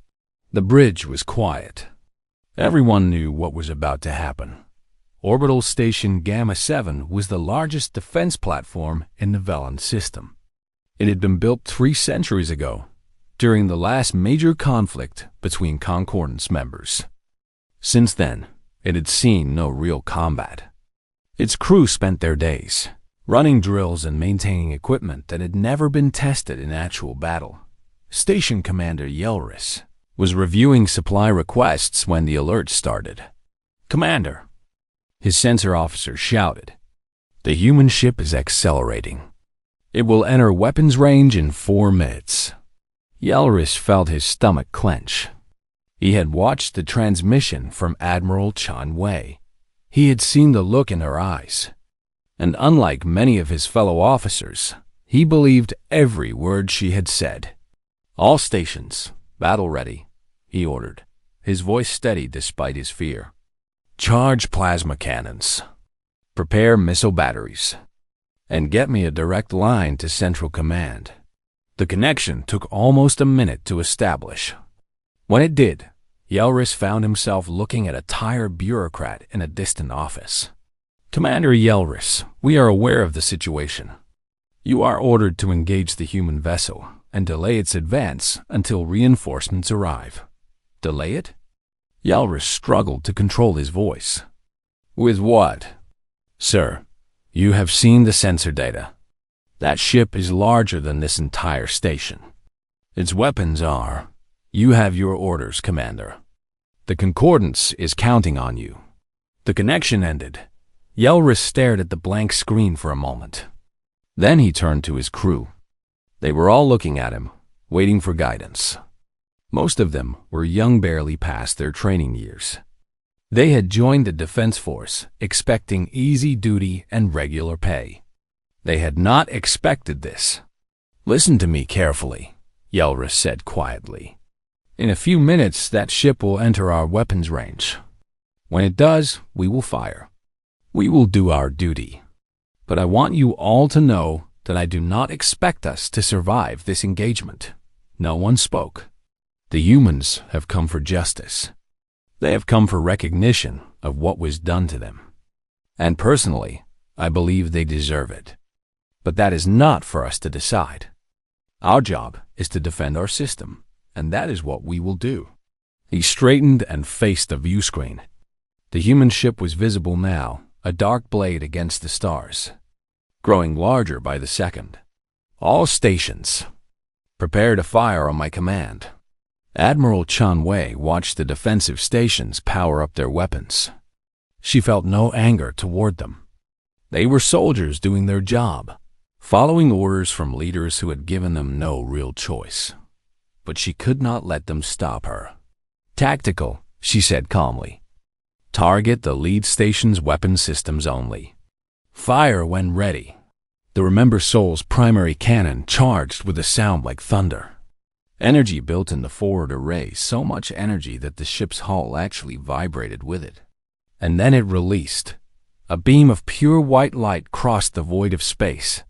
The bridge was quiet. Everyone knew what was about to happen. Orbital Station Gamma 7 was the largest defense platform in the Velen system. It had been built 3 centuries ago, during the last major conflict between Concordance members. Since then, it had seen no real combat. Its crew spent their days running drills and maintaining equipment that had never been tested in actual battle. Station Commander Yelris was reviewing supply requests when the alert started. "Commander," his sensor officer shouted, "the human ship is accelerating. It will enter weapons range in 4 minutes." Yelris felt his stomach clench. He had watched the transmission from Admiral Chen Wei. He had seen the look in her eyes. And unlike many of his fellow officers, he believed every word she had said. "All stations, battle ready," he ordered, his voice steady despite his fear. "Charge plasma cannons. Prepare missile batteries. And get me a direct line to Central Command." The connection took almost a minute to establish. When it did, Yelris found himself looking at a tired bureaucrat in a distant office. "Commander Yelris, we are aware of the situation. You are ordered to engage the human vessel and delay its advance until reinforcements arrive." "Delay it?" Yelris struggled to control his voice. "With what?" "Sir, you have seen the sensor data. That ship is larger than this entire station. Its weapons are... You have your orders, Commander. The Concordance is counting on you." The connection ended. Yelris stared at the blank screen for a moment. Then he turned to his crew. They were all looking at him, waiting for guidance. Most of them were young, barely past their training years. They had joined the Defense Force, expecting easy duty and regular pay. They had not expected this. "Listen to me carefully," Yelris said quietly. "In a few minutes, that ship will enter our weapons range. When it does, we will fire. We will do our duty. But I want you all to know that I do not expect us to survive this engagement." No one spoke. The humans have come for justice. They have come for recognition of what was done to them. And personally, I believe they deserve it. But that is not for us to decide. Our job is to defend our system, and that is what we will do. He straightened and faced the view screen. The human ship was visible now, a dark blade against the stars, growing larger by the second. "All stations, prepare to fire on my command." Admiral Chen Wei watched the defensive stations power up their weapons. She felt no anger toward them. They were soldiers doing their job, following orders from leaders who had given them no real choice. But she could not let them stop her. "Tactical," she said calmly. "Target the lead station's weapon systems only. Fire when ready." The Remember Soul's primary cannon charged with a sound like thunder. Energy built in the forward array, so much energy that the ship's hull actually vibrated with it. And then it released. A beam of pure white light crossed the void of space.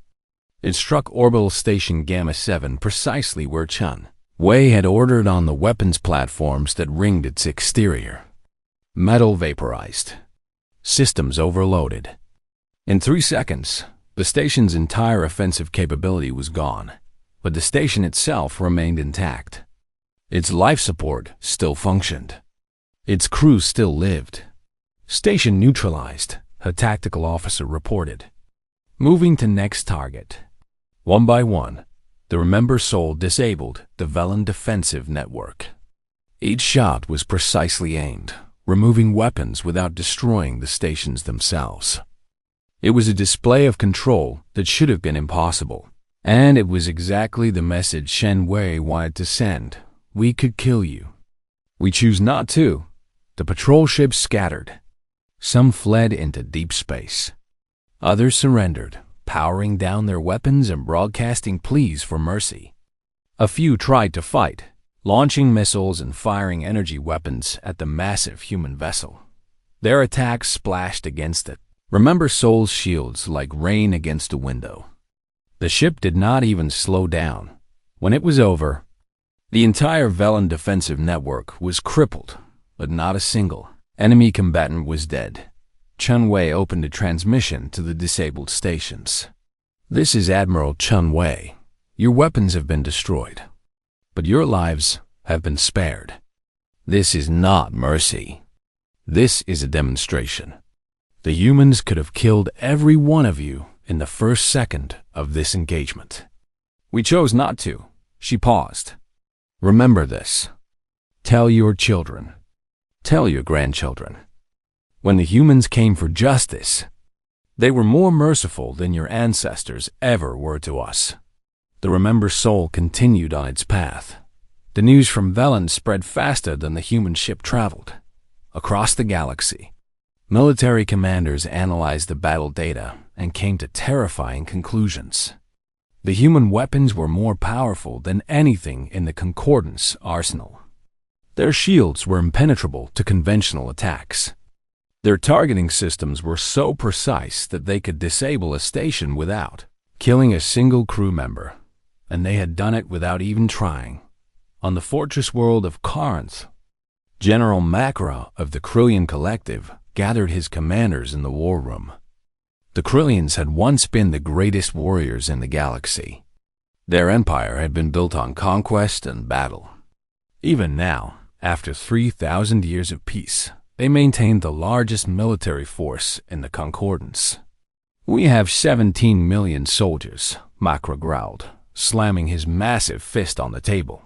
It struck orbital station Gamma 7 precisely where Chen Wei had ordered on the weapons platforms that ringed its exterior. Metal vaporized. Systems overloaded. In 3 seconds, the station's entire offensive capability was gone, but the station itself remained intact. Its life support still functioned. Its crew still lived. Station neutralized, a tactical officer reported. Moving to next target. One by one, the Remember Soul disabled the Velen defensive network. Each shot was precisely aimed, removing weapons without destroying the stations themselves. It was a display of control that should have been impossible, and it was exactly the message Shen Wei wanted to send. We could kill you. We choose not to. The patrol ships scattered. Some fled into deep space. Others surrendered, powering down their weapons and broadcasting pleas for mercy. A few tried to fight, launching missiles and firing energy weapons at the massive human vessel. Their attacks splashed against it. Remember Soul's shields like rain against a window. The ship did not even slow down. When it was over, the entire Velen defensive network was crippled, but not a single enemy combatant was dead. Chun Wei opened a transmission to the disabled stations. This is Admiral Chun Wei. Your weapons have been destroyed, but your lives have been spared. This is not mercy. This is a demonstration. The humans could have killed every one of you in the first second of this engagement. We chose not to. She paused. Remember this. Tell your children. Tell your grandchildren. When the humans came for justice, they were more merciful than your ancestors ever were to us. The Remember Soul continued on its path. The news from Velen spread faster than the human ship traveled. Across the galaxy, military commanders analyzed the battle data and came to terrifying conclusions. The human weapons were more powerful than anything in the Concordance arsenal. Their shields were impenetrable to conventional attacks. Their targeting systems were so precise that they could disable a station without killing a single crew member, and they had done it without even trying. On the fortress world of Corinth, General Macra of the Krillian Collective gathered his commanders in the war room. The Krillians had once been the greatest warriors in the galaxy. Their empire had been built on conquest and battle. Even now, after 3,000 years of peace, they maintained the largest military force in the Concordance. We have 17 million soldiers, Macra growled, slamming his massive fist on the table.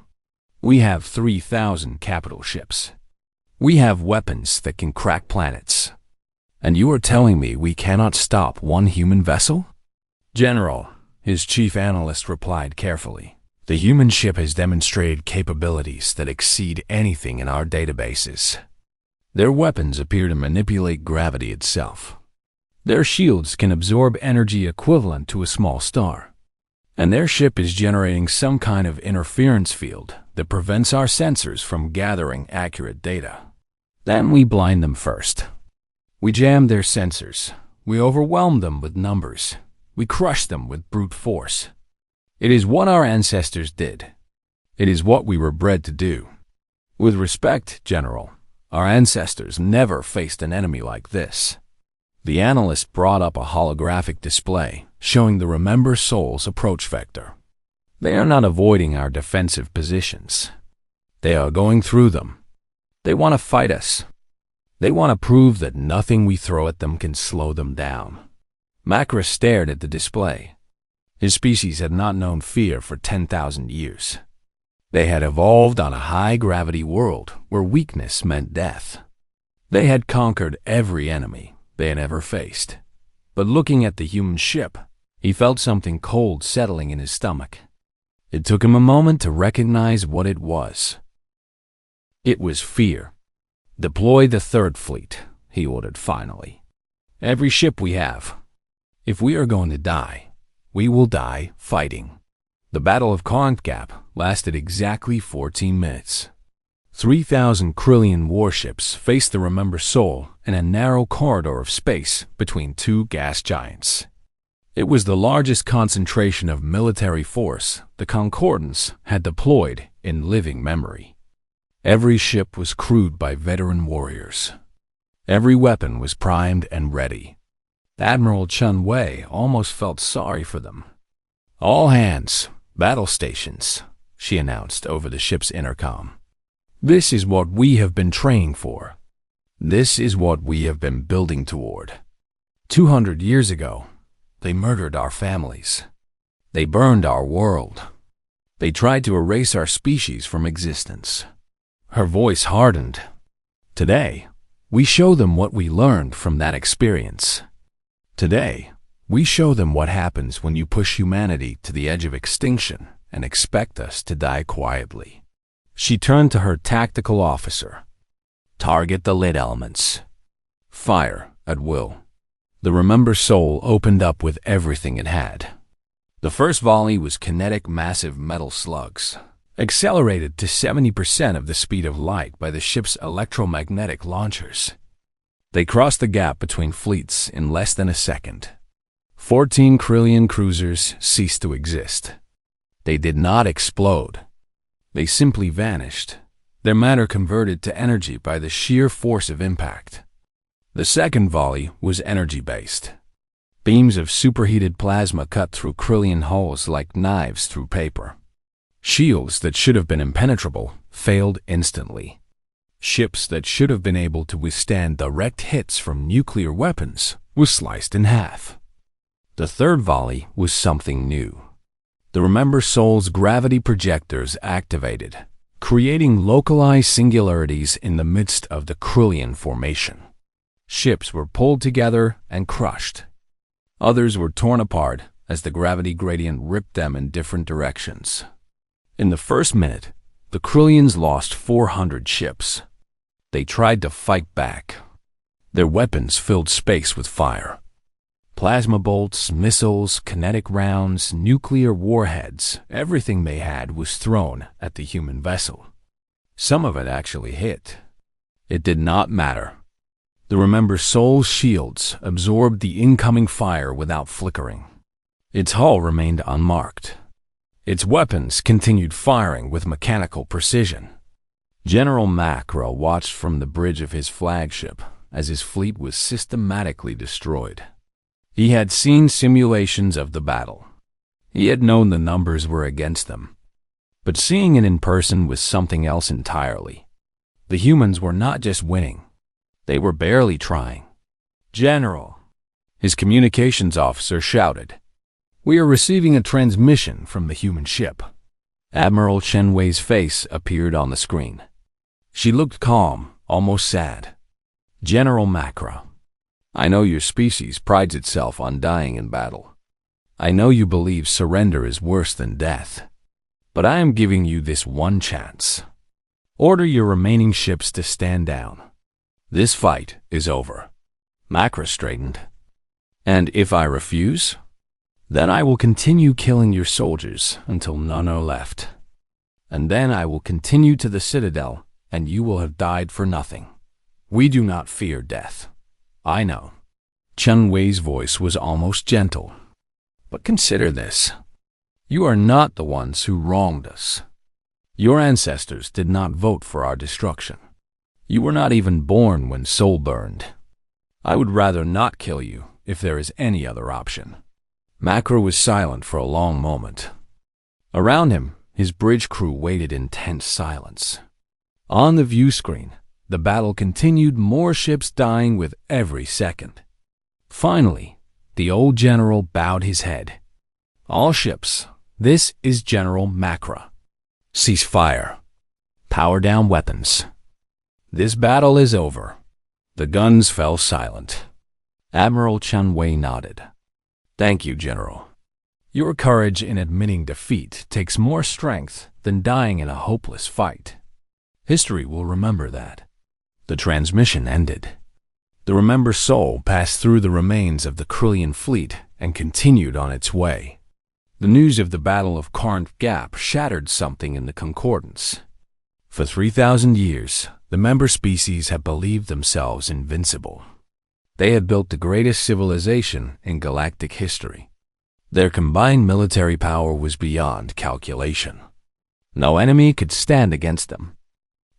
We have 3,000 capital ships. We have weapons that can crack planets. And you are telling me we cannot stop one human vessel? General, his chief analyst replied carefully. The human ship has demonstrated capabilities that exceed anything in our databases. Their weapons appear to manipulate gravity itself. Their shields can absorb energy equivalent to a small star. And their ship is generating some kind of interference field that prevents our sensors from gathering accurate data. Then we blind them first. We jam their sensors. We overwhelm them with numbers. We crush them with brute force. It is what our ancestors did. It is what we were bred to do. With respect, General, our ancestors never faced an enemy like this. The analyst brought up a holographic display showing the Remember Soul's approach vector. They are not avoiding our defensive positions. They are going through them. They want to fight us. They want to prove that nothing we throw at them can slow them down. Macra stared at the display. His species had not known fear for 10,000 years. They had evolved on a high-gravity world where weakness meant death. They had conquered every enemy they had ever faced. But looking at the human ship, he felt something cold settling in his stomach. It took him a moment to recognize what it was. It was fear. Deploy the third fleet, he ordered finally. Every ship we have. If we are going to die, we will die fighting. The Battle of Corinth Gap lasted exactly 14 minutes. 3,000 Krillian warships faced the Remember Soul in a narrow corridor of space between two gas giants. It was the largest concentration of military force the Concordance had deployed in living memory. Every ship was crewed by veteran warriors. Every weapon was primed and ready. Admiral Chun Wei almost felt sorry for them. "All hands, battle stations," she announced over the ship's intercom. "This is what we have been training for. This is what we have been building toward. 200 years ago, they murdered our families. They burned our world. They tried to erase our species from existence." Her voice hardened. "Today, we show them what we learned from that experience. Today, we show them what happens when you push humanity to the edge of extinction and expect us to die quietly." She turned to her tactical officer. "Target the lid elements. Fire at will." The Remember Soul opened up with everything it had. The first volley was kinetic massive metal slugs, accelerated to 70% of the speed of light by the ship's electromagnetic launchers. They crossed the gap between fleets in less than a second. 14 Krillian cruisers ceased to exist. They did not explode. They simply vanished, their matter converted to energy by the sheer force of impact. The second volley was energy-based. Beams of superheated plasma cut through Krillian hulls like knives through paper. Shields that should have been impenetrable failed instantly. Ships that should have been able to withstand direct hits from nuclear weapons were sliced in half. The third volley was something new. The Remember Soul's gravity projectors activated, creating localized singularities in the midst of the Krillian formation. Ships were pulled together and crushed. Others were torn apart as the gravity gradient ripped them in different directions. In the first minute, the Krillians lost 400 ships. They tried to fight back. Their weapons filled space with fire. Plasma bolts, missiles, kinetic rounds, nuclear warheads, everything they had was thrown at the human vessel. Some of it actually hit. It did not matter. The Remember Soul's shields absorbed the incoming fire without flickering. Its hull remained unmarked. Its weapons continued firing with mechanical precision. General Macro watched from the bridge of his flagship as his fleet was systematically destroyed. He had seen simulations of the battle. He had known the numbers were against them. But seeing it in person was something else entirely. The humans were not just winning. They were barely trying. "General," his communications officer shouted, "we are receiving a transmission from the human ship." Admiral Chen Wei's face appeared on the screen. She looked calm, almost sad. "General Macro, I know your species prides itself on dying in battle. I know you believe surrender is worse than death. But I am giving you this one chance. Order your remaining ships to stand down. This fight is over." Macro straightened. "And if I refuse? Then I will continue killing your soldiers until none are left. And then I will continue to the Citadel, and you will have died for nothing. We do not fear death. I know." Chun Wei's voice was almost gentle. "But consider this. You are not the ones who wronged us. Your ancestors did not vote for our destruction. You were not even born when Soul burned. I would rather not kill you if there is any other option." Macro was silent for a long moment. Around him, his bridge crew waited in tense silence. On the view screen, the battle continued, more ships dying with every second. Finally, the old general bowed his head. "All ships, this is General Macro. Cease fire. Power down weapons. This battle is over." The guns fell silent. Admiral Chun Wei nodded. "Thank you, General. Your courage in admitting defeat takes more strength than dying in a hopeless fight. History will remember that." The transmission ended. The Remember Soul passed through the remains of the Krillian fleet and continued on its way. The news of the Battle of Corinth Gap shattered something in the concordance. For 3,000 years, the member species had believed themselves invincible. They had built the greatest civilization in galactic history. Their combined military power was beyond calculation. No enemy could stand against them.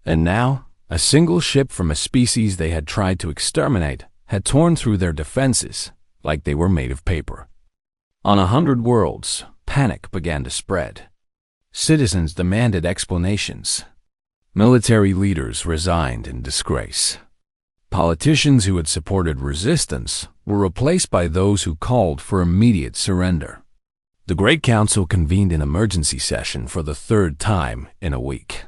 And now, A single ship from a species they had tried to exterminate had torn through their defenses like they were made of paper. On 100 worlds, panic began to spread. Citizens demanded explanations. Military leaders resigned in disgrace. Politicians who had supported resistance were replaced by those who called for immediate surrender. The Great Council convened an emergency session for the third time in a week.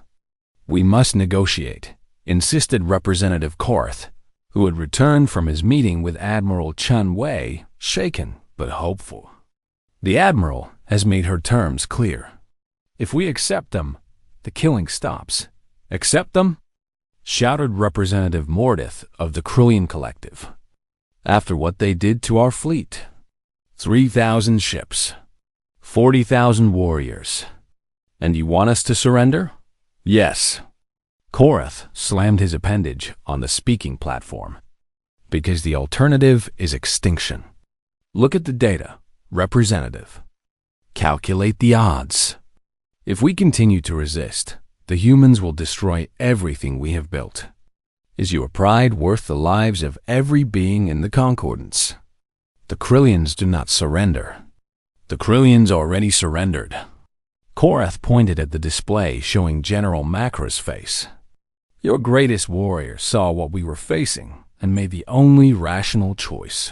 "We must negotiate," insisted Representative Korath, who had returned from his meeting with Admiral Chun Wei, shaken but hopeful. "The Admiral has made her terms clear. If we accept them, the killing stops." "Accept them?" shouted Representative Mordith of the Krillian Collective. "After what they did to our fleet. 3,000 ships, 40,000 warriors. And you want us to surrender?" "Yes." Korath slammed his appendage on the speaking platform. "Because the alternative is extinction. Look at the data, Representative. Calculate the odds. If we continue to resist, the humans will destroy everything we have built. Is your pride worth the lives of every being in the Concordance? The Krillians do not surrender. The Krillians already surrendered." Korath pointed at the display showing General Makra's face. "Your greatest warrior saw what we were facing and made the only rational choice.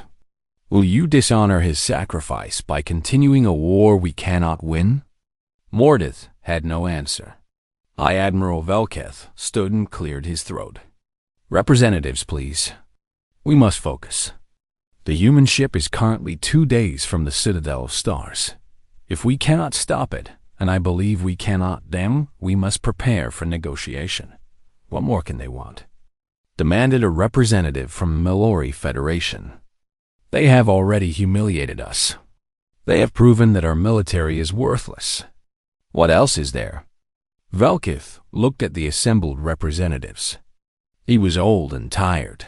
Will you dishonor his sacrifice by continuing a war we cannot win?" Mordith had no answer. Admiral Velketh stood and cleared his throat. "Representatives, please. We must focus. The human ship is currently 2 days from the Citadel of Stars. If we cannot stop it, and I believe we cannot, then we must prepare for negotiation." "What more can they want?" demanded a representative from Milori Federation. "They have already humiliated us. They have proven that our military is worthless. What else is there?" Velketh looked at the assembled representatives. He was old and tired.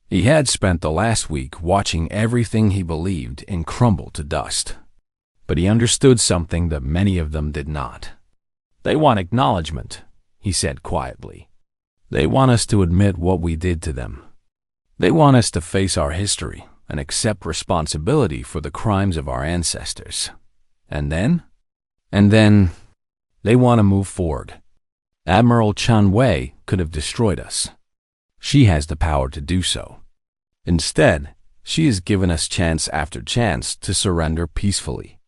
He had spent the last week watching everything he believed in crumble to dust. But he understood something that many of them did not. "They want acknowledgement," he said quietly. "They want us to admit what we did to them. They want us to face our history and accept responsibility for the crimes of our ancestors. And then? They want to move forward. Admiral Chun Wei could have destroyed us. She has the power to do so. Instead, she has given us chance after chance to surrender peacefully.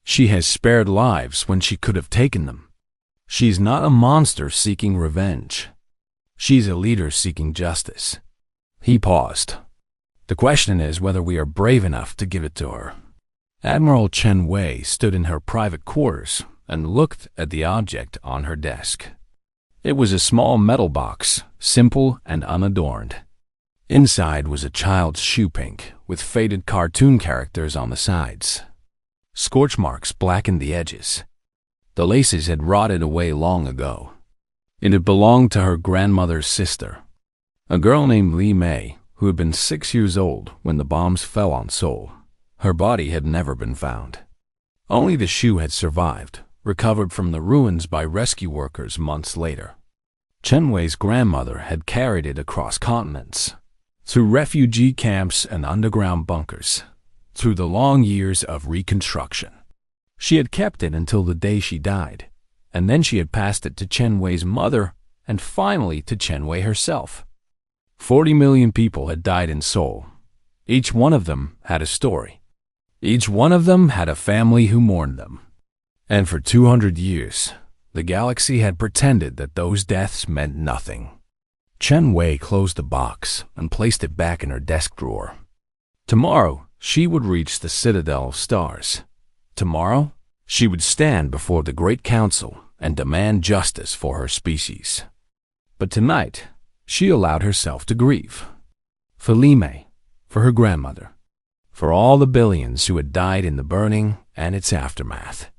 She has spared lives when she could have taken them. She's not a monster seeking revenge. She's a leader seeking justice." He paused. "The question is whether we are brave enough to give it to her." Admiral Chen Wei stood in her private quarters and looked at the object on her desk. It was a small metal box, simple and unadorned. Inside was a child's shoe pink with faded cartoon characters on the sides. Scorch marks blackened the edges. The laces had rotted away long ago. It had belonged to her grandmother's sister, a girl named Li Mei, who had been 6 years old when the bombs fell on Seoul. Her body had never been found. Only the shoe had survived, recovered from the ruins by rescue workers months later. Chen Wei's grandmother had carried it across continents, through refugee camps and underground bunkers, through the long years of reconstruction. She had kept it until the day she died, and then she had passed it to Chen Wei's mother and finally to Chen Wei herself. 40 million people had died in Seoul. Each one of them had a story. Each one of them had a family who mourned them. And for 200 years, the galaxy had pretended that those deaths meant nothing. Chen Wei closed the box and placed it back in her desk drawer. Tomorrow, she would reach the Citadel of Stars. Tomorrow, she would stand before the Great Council and demand justice for her species. But tonight, she allowed herself to grieve. For Li Mei, for her grandmother, for all the billions who had died in the burning and its aftermath,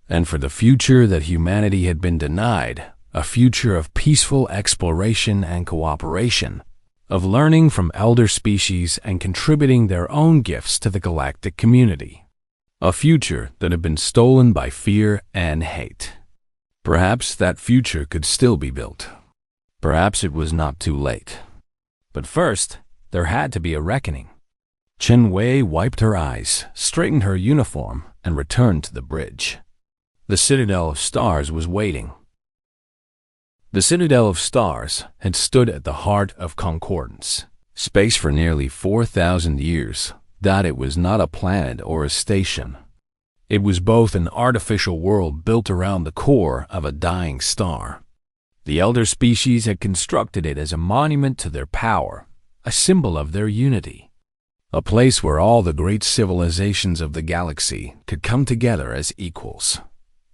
and for the future that humanity had been denied, a future of peaceful exploration and cooperation, of learning from elder species and contributing their own gifts to the galactic community, a future that had been stolen by fear and hate. Perhaps that future could still be built. Perhaps it was not too late. But first, there had to be a reckoning. Chen Wei wiped her eyes, straightened her uniform, and returned to the bridge. The Citadel of Stars was waiting. The Citadel of Stars had stood at the heart of concordance, space for nearly 4,000 years. That it was not a planet or a station. It was both an artificial world built around the core of a dying star. The elder species had constructed it as a monument to their power, a symbol of their unity. A place where all the great civilizations of the galaxy could come together as equals.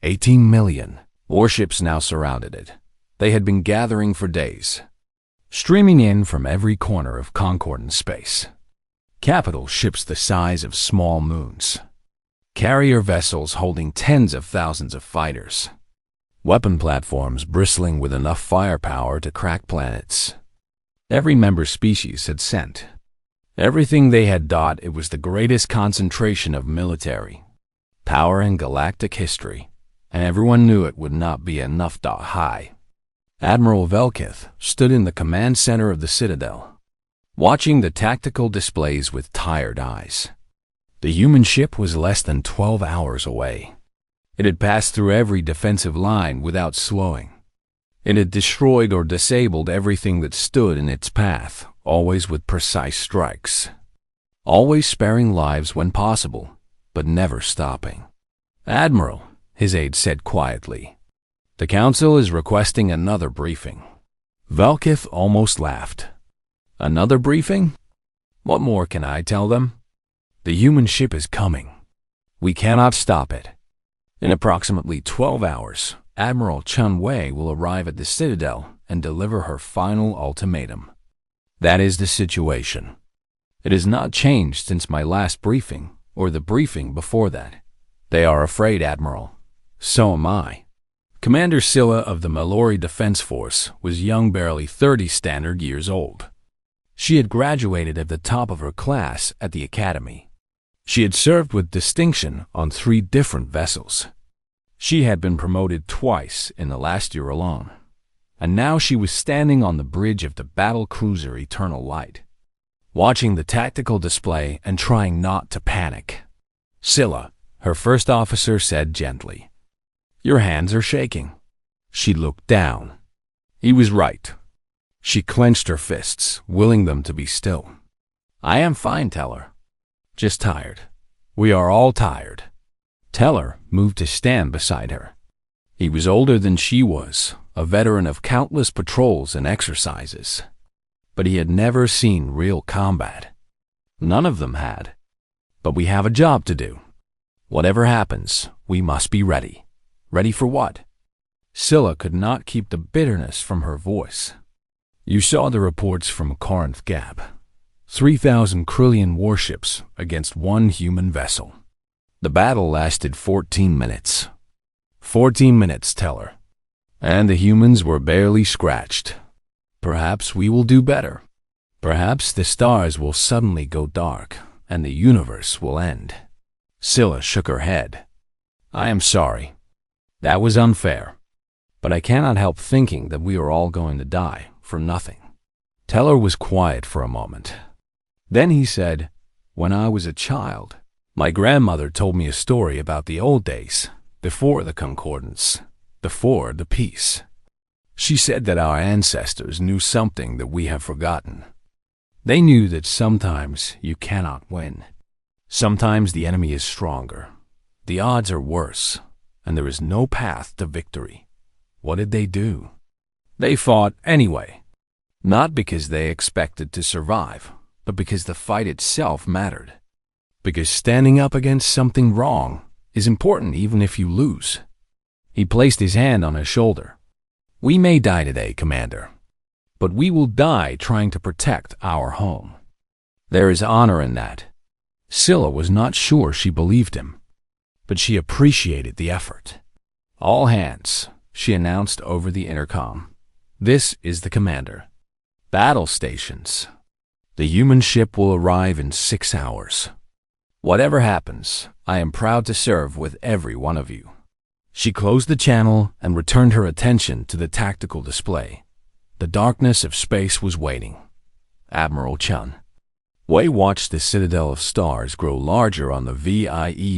18 million warships now surrounded it. They had been gathering for days, streaming in from every corner of concordance space. Capital ships the size of small moons. Carrier vessels holding tens of thousands of fighters. Weapon platforms bristling with enough firepower to crack planets. Every member species had sent. Everything they had thought it was the greatest concentration of military power in galactic history, and everyone knew it would not be enough. High Admiral Velkith stood in the command center of the Citadel, watching the tactical displays with tired eyes. The human ship was less than 12 hours away. It had passed through every defensive line without slowing. It had destroyed or disabled everything that stood in its path, always with precise strikes. Always sparing lives when possible, but never stopping. "Admiral," his aide said quietly, "the Council is requesting another briefing." Velkith almost laughed. "Another briefing? What more can I tell them? The human ship is coming. We cannot stop it. In approximately 12 hours, Admiral Chen Wei will arrive at the Citadel and deliver her final ultimatum. That is the situation. It has not changed since my last briefing, or the briefing before that. They are afraid, Admiral. So am I." Commander Scylla of the Mallory Defense Force was young, barely 30 standard years old. She had graduated at the top of her class at the academy. She had served with distinction on 3 different vessels. She had been promoted twice in the last year alone, and now she was standing on the bridge of the battle cruiser Eternal Light, watching the tactical display and trying not to panic. "Scylla," her first officer said gently, "your hands are shaking." She looked down. He was right. She clenched her fists, willing them to be still. "I am fine, Teller. Just tired. We are all tired." Teller moved to stand beside her. He was older than she was, a veteran of countless patrols and exercises. But he had never seen real combat. None of them had. "But we have a job to do. Whatever happens, we must be ready." "Ready for what?" Scylla could not keep the bitterness from her voice. "You saw the reports from Corinth Gap. 3,000 Krillian warships against 1 human vessel. The battle lasted 14 minutes. 14 minutes, Teller. And the humans were barely scratched. Perhaps we will do better. Perhaps the stars will suddenly go dark and the universe will end." Scylla shook her head. "I am sorry. That was unfair. But I cannot help thinking that we are all going to die for nothing." Teller was quiet for a moment. Then he said, "When I was a child, my grandmother told me a story about the old days, before the concordance, before the peace. She said that our ancestors knew something that we have forgotten. They knew that sometimes you cannot win. Sometimes the enemy is stronger, the odds are worse, and there is no path to victory. What did they do? They fought anyway, not because they expected to survive, but because the fight itself mattered. Because standing up against something wrong is important even if you lose." He placed his hand on his shoulder. "We may die today, Commander, but we will die trying to protect our home. There is honor in that." Scylla was not sure she believed him, but she appreciated the effort. "All hands," she announced over the intercom. "This is the commander. Battle stations. The human ship will arrive in 6 hours. Whatever happens, I am proud to serve with every one of you." She closed the channel and returned her attention to the tactical display. The darkness of space was waiting. Admiral Chun Wei watched the citadel of stars grow larger on the VIEWSCRE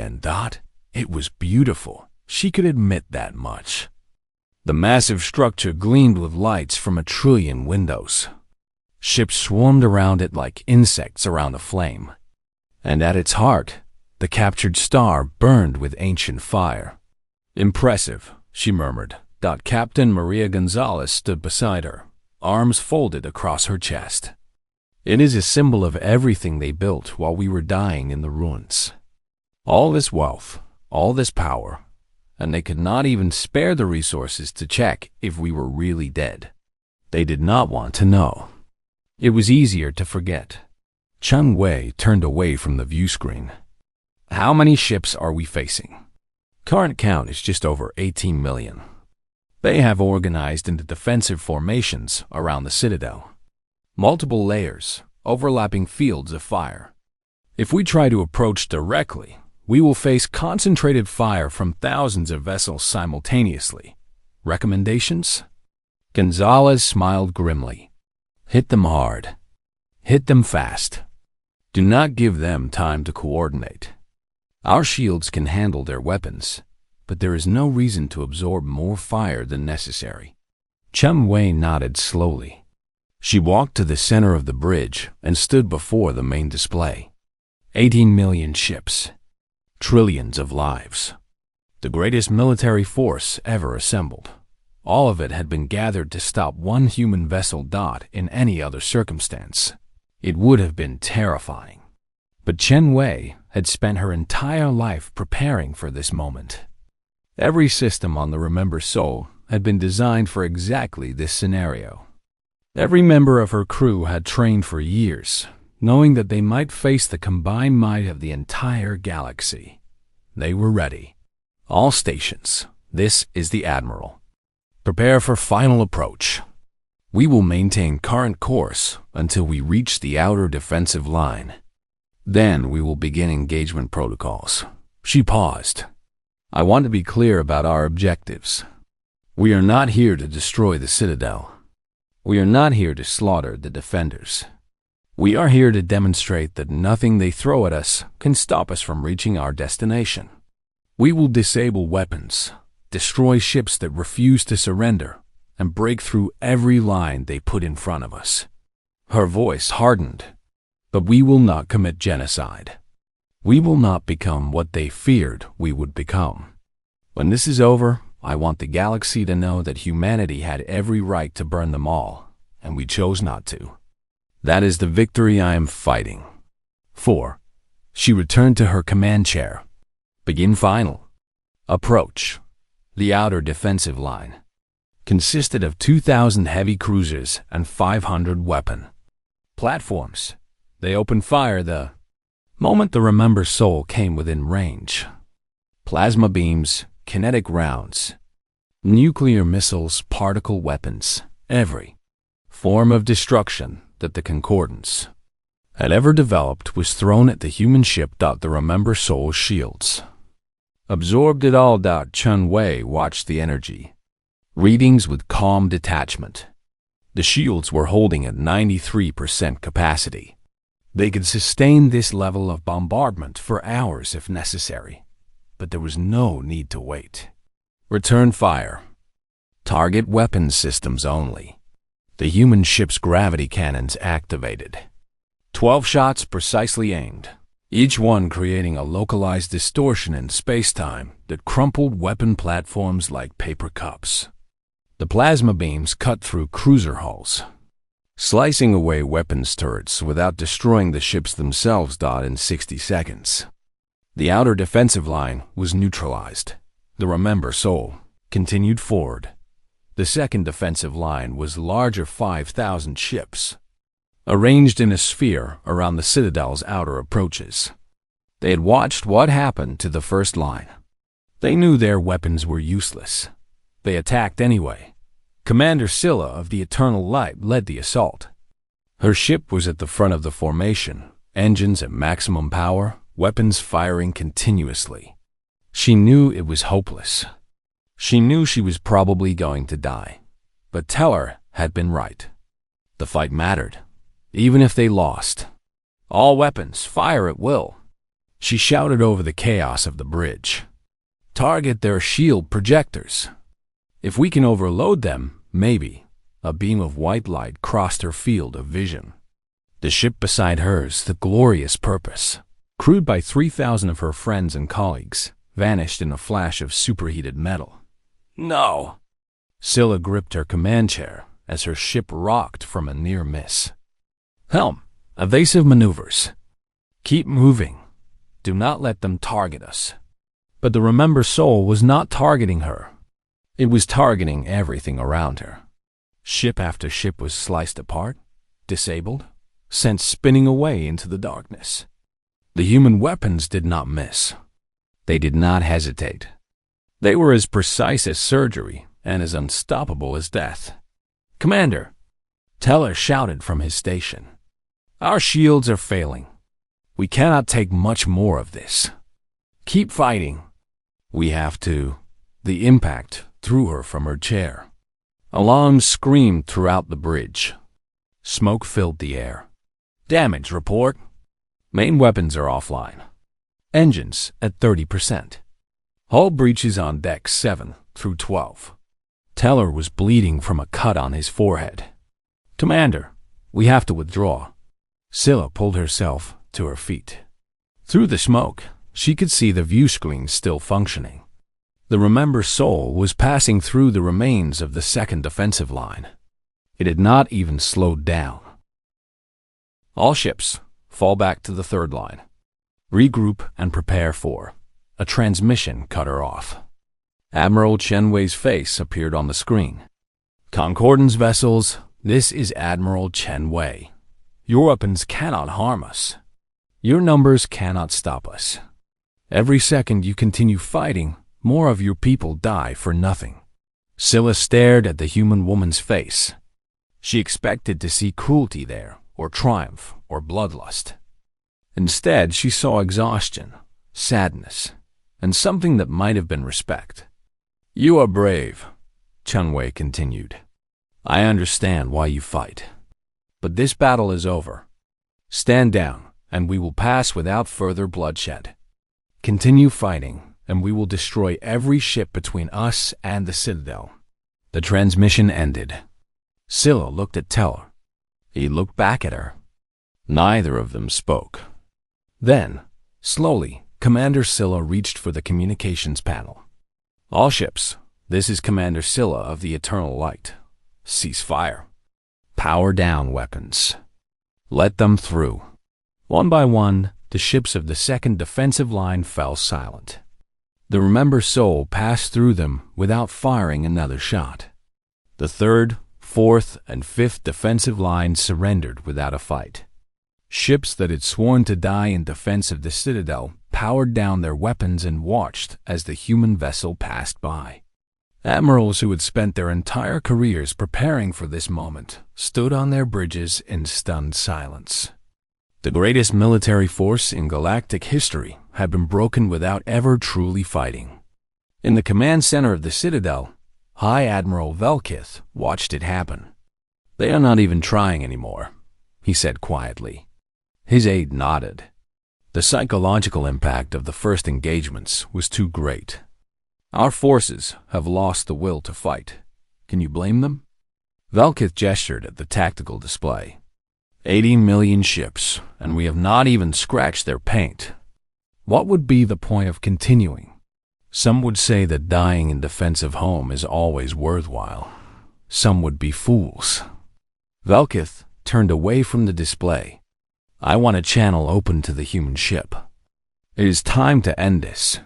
and ... It was beautiful. She could admit that much. The massive structure gleamed with lights from 1 trillion windows. Ships swarmed around it like insects around a flame. And at its heart, the captured star burned with ancient fire. "Impressive," she murmured. Captain Maria Gonzalez stood beside her, arms folded across her chest. "It is a symbol of everything they built while we were dying in the ruins. All this wealth, all this power, and they could not even spare the resources to check if we were really dead. They did not want to know. It was easier to forget." Chun Wei turned away from the view screen. "How many ships are we facing?" "Current count is just over 18 million. They have organized into defensive formations around the citadel. Multiple layers, overlapping fields of fire. If we try to approach directly, we will face concentrated fire from thousands of vessels simultaneously. Recommendations?" Gonzalez smiled grimly. "Hit them hard. Hit them fast. Do not give them time to coordinate. Our shields can handle their weapons, but there is no reason to absorb more fire than necessary." Chun Wei nodded slowly. She walked to the center of the bridge and stood before the main display. 18 million ships. Trillions of lives. The greatest military force ever assembled. All of it had been gathered to stop one human vessel. In any other circumstance, it would have been terrifying. But Chun Wei had spent her entire life preparing for this moment. Every system on the Remember Soul had been designed for exactly this scenario. Every member of her crew had trained for years, knowing that they might face the combined might of the entire galaxy. They were ready. "All stations, this is the Admiral. Prepare for final approach. We will maintain current course until we reach the outer defensive line. Then we will begin engagement protocols." She paused. "I want to be clear about our objectives. We are not here to destroy the citadel. We are not here to slaughter the defenders. We are here to demonstrate that nothing they throw at us can stop us from reaching our destination. We will disable weapons, destroy ships that refuse to surrender, and break through every line they put in front of us." Her voice hardened. "But we will not commit genocide. We will not become what they feared we would become. When this is over, I want the galaxy to know that humanity had every right to burn them all, and we chose not to. That is the victory I am fighting." 4. She returned to her command chair. "Begin final. Approach." The outer defensive line consisted of 2,000 heavy cruisers and 500 weapon platforms. They opened fire the moment the Remember Soul came within range. Plasma beams, kinetic rounds, nuclear missiles, particle weapons, every form of destruction that the Concordance had ever developed was thrown at the human ship. The Remember Soul shields absorbed it all. Chun Wei watched the energy readings with calm detachment. The shields were holding at 93% capacity. They could sustain this level of bombardment for hours if necessary, but there was no need to wait. Return fire. Target weapon systems only. The human ship's gravity cannons activated. 12 shots precisely aimed, each one creating a localized distortion in space-time that crumpled weapon platforms like paper cups. The plasma beams cut through cruiser hulls, slicing away weapons turrets without destroying the ships themselves. In 60 seconds, the outer defensive line was neutralized. The Remember Soul continued forward. The second defensive line was larger 5,000 ships, arranged in a sphere around the Citadel's outer approaches. They had watched what happened to the first line. They knew their weapons were useless. They attacked anyway. Commander Scylla of the Eternal Light led the assault. Her ship was at the front of the formation, engines at maximum power, weapons firing continuously. She knew it was hopeless. She knew she was probably going to die, But Teller had been right. The fight mattered, even if they lost. All weapons, fire at will. She shouted over the chaos of the bridge. Target their shield projectors. If we can overload them, maybe. A beam of white light crossed her field of vision. The ship beside hers, the glorious Purpose, crewed by 3,000 of her friends and colleagues, vanished in a flash of superheated metal. No! Scylla gripped her command chair as her ship rocked from a near miss. Helm, evasive maneuvers. Keep moving. Do not let them target us. But the Remember Soul was not targeting her. It was targeting everything around her. Ship after ship was sliced apart, disabled, sent spinning away into the darkness. The human weapons did not miss. They did not hesitate. They were as precise as surgery and as unstoppable as death. Commander, Teller shouted from his station. Our shields are failing. We cannot take much more of this. Keep fighting. We have to. The impact threw her from her chair. Alarms screamed throughout the bridge. Smoke filled the air. Damage report. Main weapons are offline. Engines at 30%. Hull breaches on decks 7 through 12. Teller was bleeding from a cut on his forehead. Commander, we have to withdraw. Scylla pulled herself to her feet. Through the smoke, she could see the view screen still functioning. The Remember Soul was passing through the remains of the second defensive line. It had not even slowed down. All ships, fall back to the third line. Regroup and prepare for. A transmission cut her off. Admiral Chen Wei's face appeared on the screen. Concordance vessels, this is Admiral Chen Wei. Your weapons cannot harm us. Your numbers cannot stop us. Every second you continue fighting, more of your people die for nothing. Scylla stared at the human woman's face. She expected to see cruelty there, or triumph, or bloodlust. Instead, she saw exhaustion, sadness, and something that might have been respect. You are brave, Chen Wei continued. I understand why you fight. But this battle is over. Stand down, and we will pass without further bloodshed. Continue fighting, and we will destroy every ship between us and the Citadel. The transmission ended. Scylla looked at Teller. He looked back at her. Neither of them spoke. Then, slowly, Commander Scylla reached for the communications panel. All ships, this is Commander Scylla of the Eternal Light. Cease fire. Power down weapons. Let them through. One by one, the ships of the second defensive line fell silent. The Remember Soul passed through them without firing another shot. The third, fourth, and fifth defensive lines surrendered without a fight. Ships that had sworn to die in defense of the Citadel powered down their weapons and watched as the human vessel passed by. Admirals who had spent their entire careers preparing for this moment stood on their bridges in stunned silence. The greatest military force in galactic history had been broken without ever truly fighting. In the command center of the Citadel, High Admiral Velkith watched it happen. They are not even trying anymore, he said quietly. His aide nodded. The psychological impact of the first engagements was too great. Our forces have lost the will to fight. Can you blame them? Velkith gestured at the tactical display. 80 million ships, and we have not even scratched their paint. What would be the point of continuing? Some would say that dying in defense of home is always worthwhile. Some would be fools. Velkith turned away from the display. I want a channel open to the human ship. It is time to end this.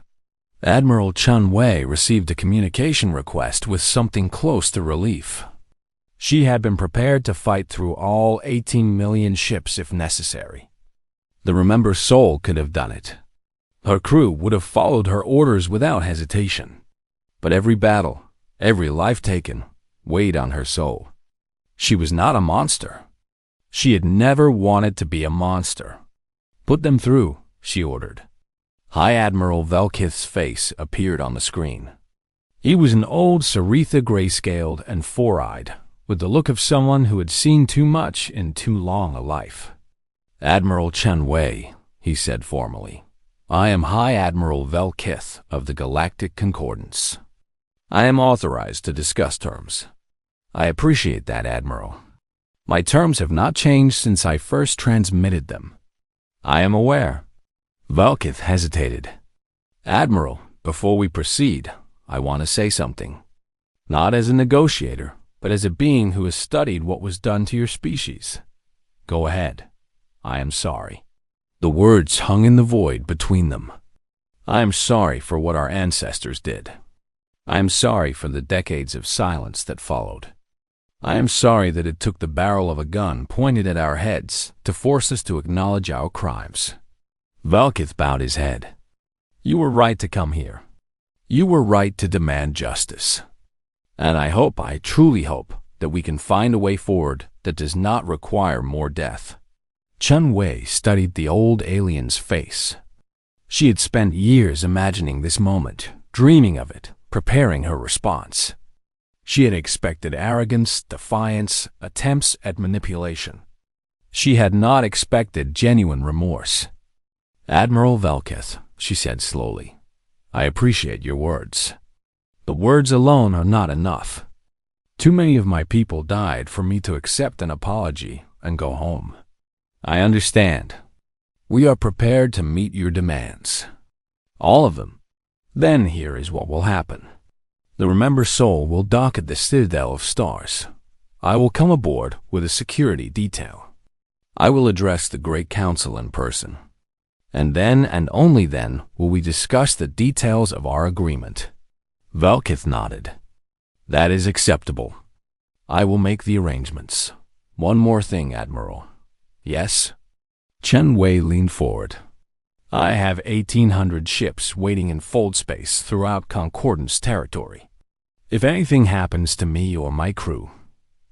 Admiral Chen Wei received a communication request with something close to relief. She had been prepared to fight through all 18 million ships if necessary. The Remember Soul could have done it. Her crew would have followed her orders without hesitation. But every battle, every life taken, weighed on her soul. She was not a monster. She had never wanted to be a monster. Put them through, she ordered. High Admiral Velkith's face appeared on the screen. He was an old Saritha, gray-scaled and four-eyed, with the look of someone who had seen too much in too long a life. "Admiral Chen Wei," he said formally. "I am High Admiral Velkith of the Galactic Concordance. I am authorized to discuss terms." "I appreciate that, Admiral. My terms have not changed since I first transmitted them." "I am aware." Velkith hesitated. "Admiral, before we proceed, I want to say something. Not as a negotiator, but as a being who has studied what was done to your species." "Go ahead." "I am sorry." The words hung in the void between them. "I am sorry for what our ancestors did. I am sorry for the decades of silence that followed. I am sorry that it took the barrel of a gun pointed at our heads to force us to acknowledge our crimes." Velkith bowed his head. "You were right to come here. You were right to demand justice. And I truly hope, that we can find a way forward that does not require more death." Chen Wei studied the old alien's face. She had spent years imagining this moment, dreaming of it, preparing her response. She had expected arrogance, defiance, attempts at manipulation. She had not expected genuine remorse. "Admiral Velkith," she said slowly, "I appreciate your words. The words alone are not enough. Too many of my people died for me to accept an apology and go home. I understand. We are prepared to meet your demands. All of them. Then here is what will happen. The Remember Soul will dock at the Citadel of Stars. I will come aboard with a security detail. I will address the Great Council in person. And then and only then will we discuss the details of our agreement." Velkith nodded. "That is acceptable. I will make the arrangements. One more thing, Admiral." "Yes?" Chen Wei leaned forward. "I have 1,800 ships waiting in fold space throughout Concordance territory. If anything happens to me or my crew,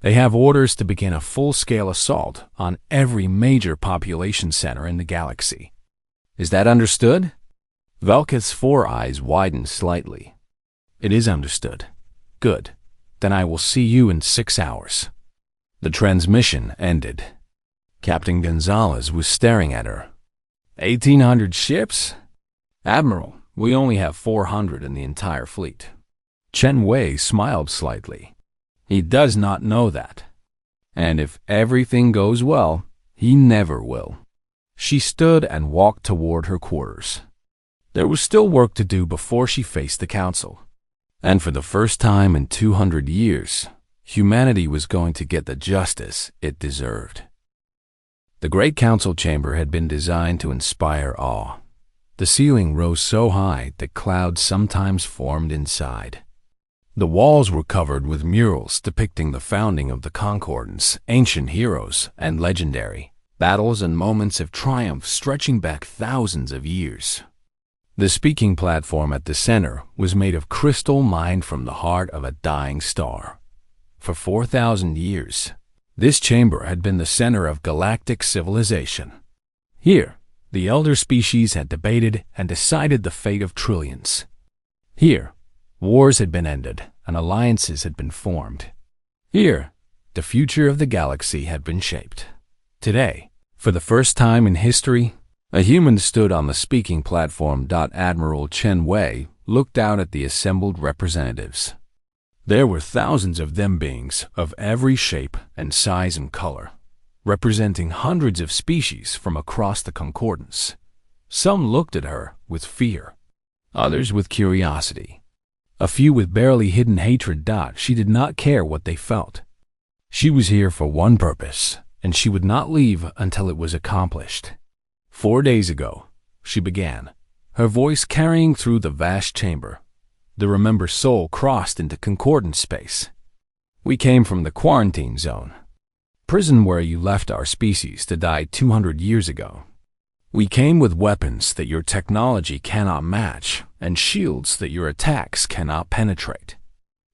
they have orders to begin a full-scale assault on every major population center in the galaxy. Is that understood?" Velkith's four eyes widened slightly. "It is understood." "Good. Then I will see you in 6 hours." The transmission ended. Captain Gonzalez was staring at her. 1,800 ships? "Admiral, we only have 400 in the entire fleet." Chen Wei smiled slightly. "He does not know that. And if everything goes well, he never will." She stood and walked toward her quarters. There was still work to do before she faced the council. And for the first time in 200 years, humanity was going to get the justice it deserved. The Great Council chamber had been designed to inspire awe. The ceiling rose so high that clouds sometimes formed inside. The walls were covered with murals depicting the founding of the Concordance, ancient heroes, and legendary battles and moments of triumph stretching back thousands of years. The speaking platform at the center was made of crystal mined from the heart of a dying star. For 4,000 years, this chamber had been the center of galactic civilization. Here, the elder species had debated and decided the fate of trillions. Here, wars had been ended and alliances had been formed. Here, the future of the galaxy had been shaped. Today, for the first time in history, a human stood on the speaking platform. Admiral Chen Wei looked out at the assembled representatives. There were thousands of them beings of every shape and size and color, representing hundreds of species from across the Concordance. Some looked at her with fear, others with curiosity, a few with barely hidden hatred. She did not care what they felt. She was here for one purpose, and she would not leave until it was accomplished. 4 days ago, she began, her voice carrying through the vast chamber. The Remember Soul crossed into Concordance space. "We came from the quarantine zone, prison where you left our species to die 200 years ago. We came with weapons that your technology cannot match and shields that your attacks cannot penetrate."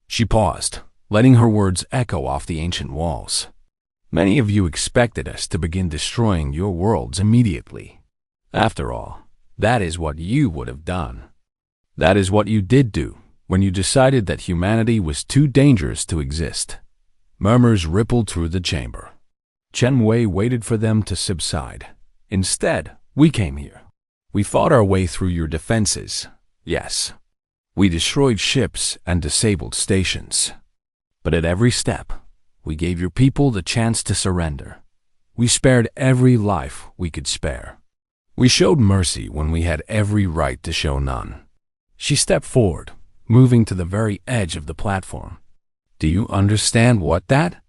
She paused, letting her words echo off the ancient walls. "Many of you expected us to begin destroying your worlds immediately. After all, that is what you would have done. That is what you did do, When you decided that humanity was too dangerous to exist, murmurs rippled through the chamber. Chen Wei waited for them to subside. Instead, we came here. We fought our way through your defenses, yes. We destroyed ships and disabled stations. But at every step, we gave your people the chance to surrender. We spared every life we could spare. We showed mercy when we had every right to show none. She stepped forward, moving to the very edge of the platform. Do you understand what that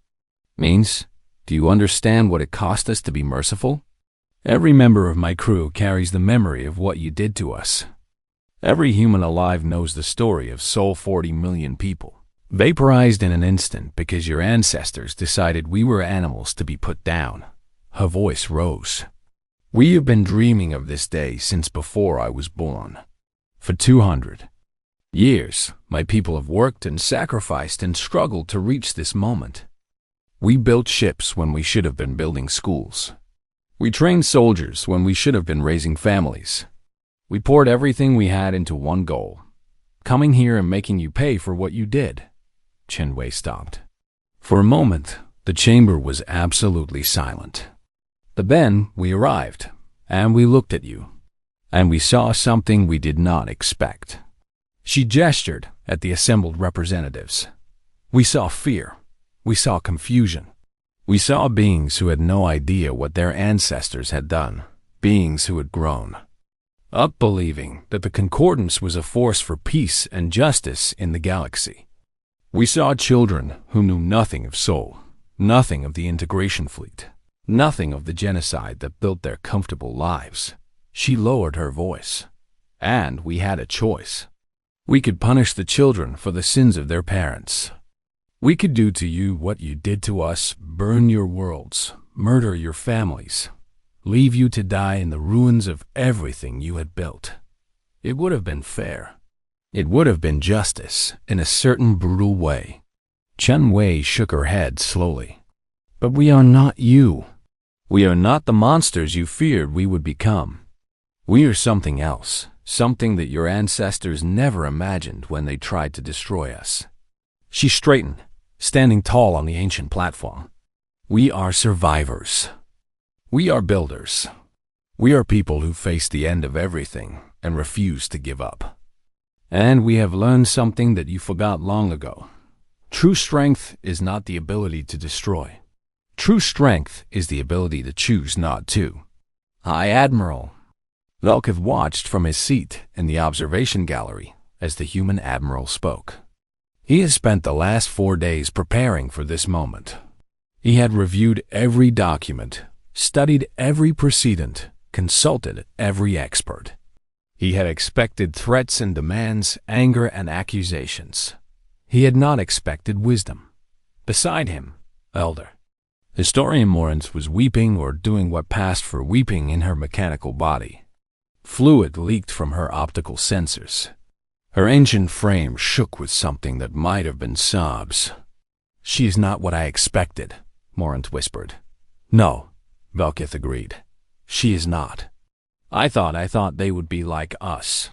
means? Do you understand what it cost us to be merciful? Every member of my crew carries the memory of what you did to us. Every human alive knows the story of 40 million people, vaporized in an instant because your ancestors decided we were animals to be put down. Her voice rose. We have been dreaming of this day since before I was born. For 200 years, my people have worked and sacrificed and struggled to reach this moment. We built ships when we should have been building schools. We trained soldiers when we should have been raising families. We poured everything we had into one goal, coming here and making you pay for what you did. Chen Wei stopped. For a moment, the chamber was absolutely silent. But then we arrived, and we looked at you, and we saw something we did not expect. She gestured at the assembled representatives. We saw fear. We saw confusion. We saw beings who had no idea what their ancestors had done, beings who had grown up believing that the Concordance was a force for peace and justice in the galaxy. We saw children who knew nothing of Sol, nothing of the integration fleet, nothing of the genocide that built their comfortable lives. She lowered her voice. And we had a choice. We could punish the children for the sins of their parents. We could do to you what you did to us, burn your worlds, murder your families, leave you to die in the ruins of everything you had built. It would have been fair. It would have been justice in a certain brutal way. Chen Wei shook her head slowly. But we are not you. We are not the monsters you feared we would become. We are something else, something that your ancestors never imagined when they tried to destroy us. She straightened, standing tall on the ancient platform. We are survivors. We are builders. We are people who face the end of everything and refuse to give up. And we have learned something that you forgot long ago. True strength is not the ability to destroy. True strength is the ability to choose not to. High Admiral. Velkith watched from his seat in the observation gallery as the human admiral spoke. He has spent the last 4 days preparing for this moment. He had reviewed every document, studied every precedent, consulted every expert. He had expected threats and demands, anger and accusations. He had not expected wisdom. Beside him, Elder. Historian Morinth was weeping or doing what passed for weeping in her mechanical body. Fluid leaked from her optical sensors. Her ancient frame shook with something that might have been sobs. She is not what I expected, Morinth whispered. No, Velkith agreed. She is not. I thought they would be like us.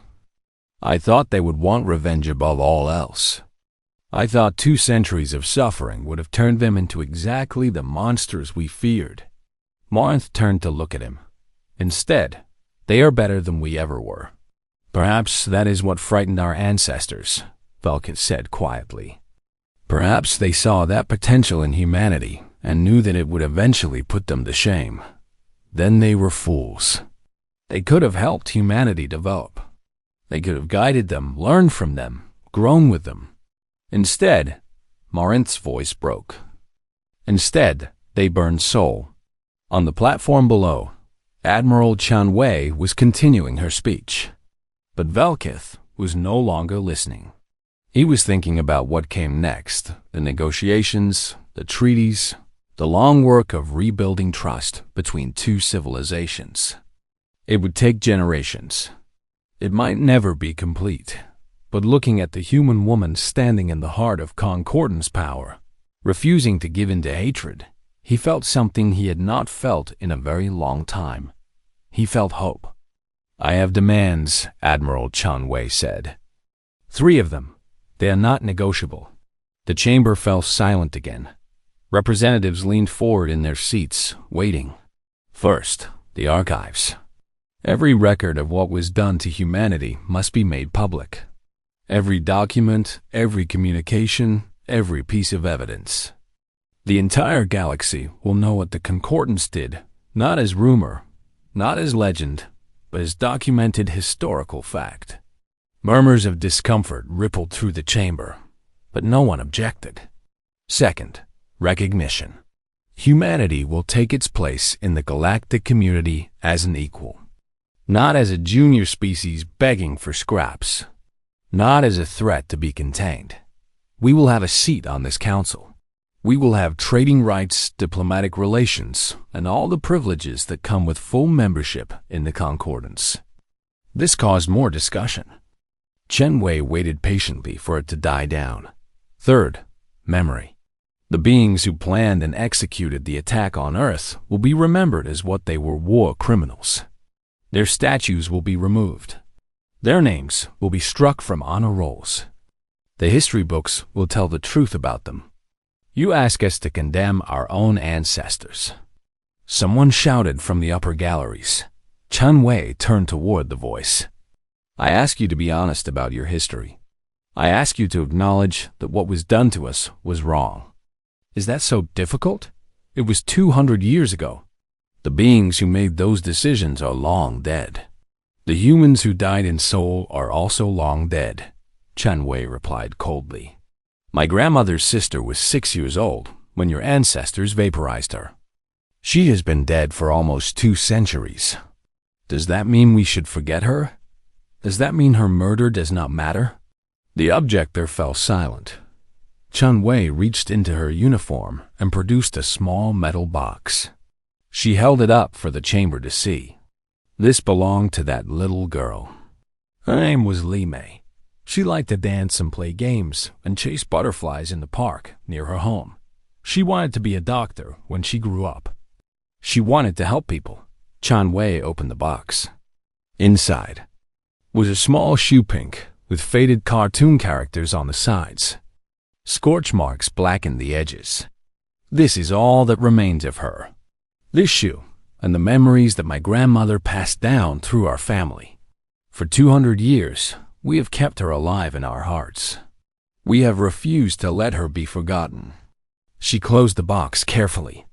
I thought they would want revenge above all else. I thought 2 centuries of suffering would have turned them into exactly the monsters we feared. Morinth turned to look at him. Instead, they are better than we ever were. Perhaps that is what frightened our ancestors, Velkith said quietly. Perhaps they saw that potential in humanity and knew that it would eventually put them to shame. Then they were fools. They could have helped humanity develop. They could have guided them, learned from them, grown with them. Instead, Morinth's voice broke. Instead, they burned Sol. On the platform below, Admiral Chen Wei was continuing her speech. But Velkith was no longer listening. He was thinking about what came next, the negotiations, the treaties, the long work of rebuilding trust between 2 civilizations. It would take generations. It might never be complete, but looking at the human woman standing in the heart of Concordance power, refusing to give in to hatred, he felt something he had not felt in a very long time. He felt hope. I have demands, Admiral Chen Wei said. 3 of them, They are not negotiable. The chamber fell silent again. Representatives leaned forward in their seats, waiting. First, the archives. Every record of what was done to humanity must be made public. Every document, every communication, every piece of evidence. The entire galaxy will know what the Concordance did, not as rumor, not as legend, but as documented historical fact. Murmurs of discomfort rippled through the chamber, but no one objected. Second, recognition. Humanity will take its place in the galactic community as an equal. Not as a junior species begging for scraps. Not as a threat to be contained. We will have a seat on this council. We will have trading rights, diplomatic relations, and all the privileges that come with full membership in the Concordance. This caused more discussion. Chen Wei waited patiently for it to die down. Third, memory. The beings who planned and executed the attack on Earth will be remembered as what they were: war criminals. Their statues will be removed. Their names will be struck from honor rolls. The history books will tell the truth about them. You ask us to condemn our own ancestors. Someone shouted from the upper galleries. Chen Wei turned toward the voice. I ask you to be honest about your history. I ask you to acknowledge that what was done to us was wrong. Is that so difficult? It was 200 years ago. The beings who made those decisions are long dead. The humans who died in soul are also long dead, Chen Wei replied coldly. My grandmother's sister was 6 years old when your ancestors vaporized her. She has been dead for almost 2 centuries. Does that mean we should forget her? Does that mean her murder does not matter? The objector fell silent. Chen Wei reached into her uniform and produced a small metal box. She held it up for the chamber to see. This belonged to that little girl. Her name was Li Mei. She liked to dance and play games and chase butterflies in the park near her home. She wanted to be a doctor when she grew up. She wanted to help people. Chen Wei opened the box. Inside was a small shoe pink with faded cartoon characters on the sides. Scorch marks blackened the edges. This is all that remains of her. This shoe, and the memories that my grandmother passed down through our family. For 200 years, we have kept her alive in our hearts. We have refused to let her be forgotten. She closed the box carefully.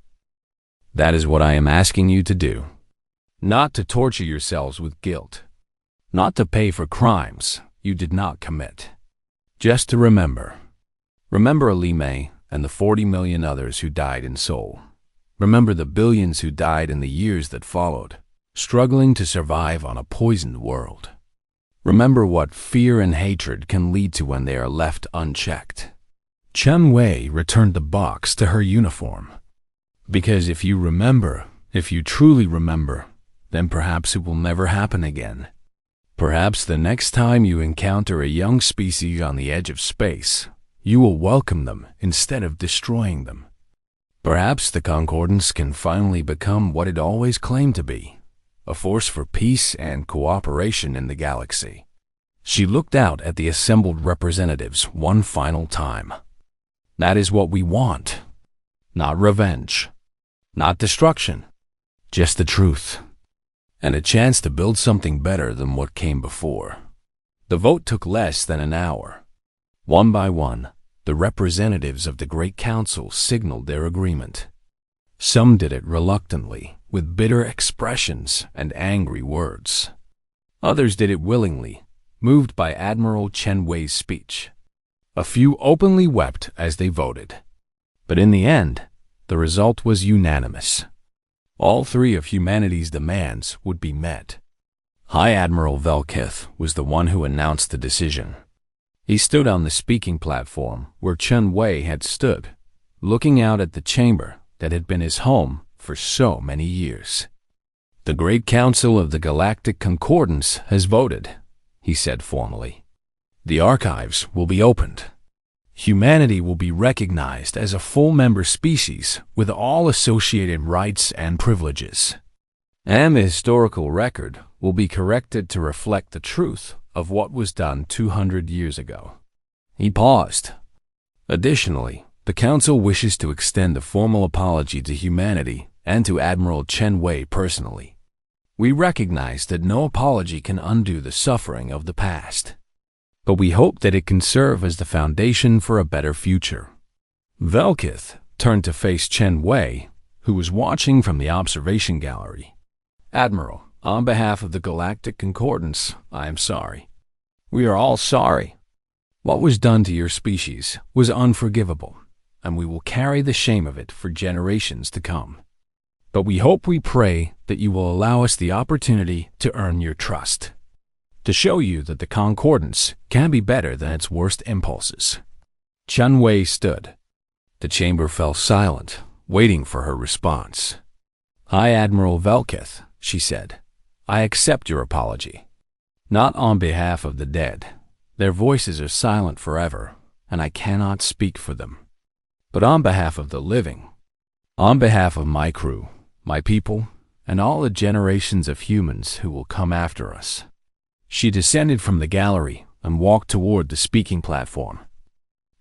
That is what I am asking you to do. Not to torture yourselves with guilt. Not to pay for crimes you did not commit. Just to remember. Remember Li Mei and the 40 million others who died in Seoul. Remember the billions who died in the years that followed, struggling to survive on a poisoned world. Remember what fear and hatred can lead to when they are left unchecked. Chen Wei returned the box to her uniform. Because if you remember, if you truly remember, then perhaps it will never happen again. Perhaps the next time you encounter a young species on the edge of space, you will welcome them instead of destroying them. Perhaps the Concordance can finally become what it always claimed to be, a force for peace and cooperation in the galaxy. She looked out at the assembled representatives one final time. That is what we want. Not revenge. Not destruction. Just the truth. And a chance to build something better than what came before. The vote took less than an hour. One by one, the representatives of the Great Council signaled their agreement. Some did it reluctantly, with bitter expressions and angry words. Others did it willingly, moved by Admiral Chen Wei's speech. A few openly wept as they voted. But in the end, the result was unanimous. All 3 of humanity's demands would be met. High Admiral Velkith was the one who announced the decision. He stood on the speaking platform where Chen Wei had stood, looking out at the chamber that had been his home for so many years. The Great Council of the Galactic Concordance has voted, he said formally. The archives will be opened. Humanity will be recognized as a full member species with all associated rights and privileges. And the historical record will be corrected to reflect the truth of what was done 200 years ago. He paused. Additionally, the Council wishes to extend a formal apology to humanity and to Admiral Chen Wei personally. We recognize that no apology can undo the suffering of the past, but we hope that it can serve as the foundation for a better future. Velkith turned to face Chen Wei, who was watching from the observation gallery. Admiral, on behalf of the Galactic Concordance, I am sorry. We are all sorry. What was done to your species was unforgivable, and we will carry the shame of it for generations to come. But we pray that you will allow us the opportunity to earn your trust, to show you that the Concordance can be better than its worst impulses. Chen Wei stood. The chamber fell silent, waiting for her response. High Admiral Velkith, she said, I accept your apology. Not on behalf of the dead. Their voices are silent forever, and I cannot speak for them. But on behalf of the living, on behalf of my crew, my people, and all the generations of humans who will come after us. She descended from the gallery and walked toward the speaking platform.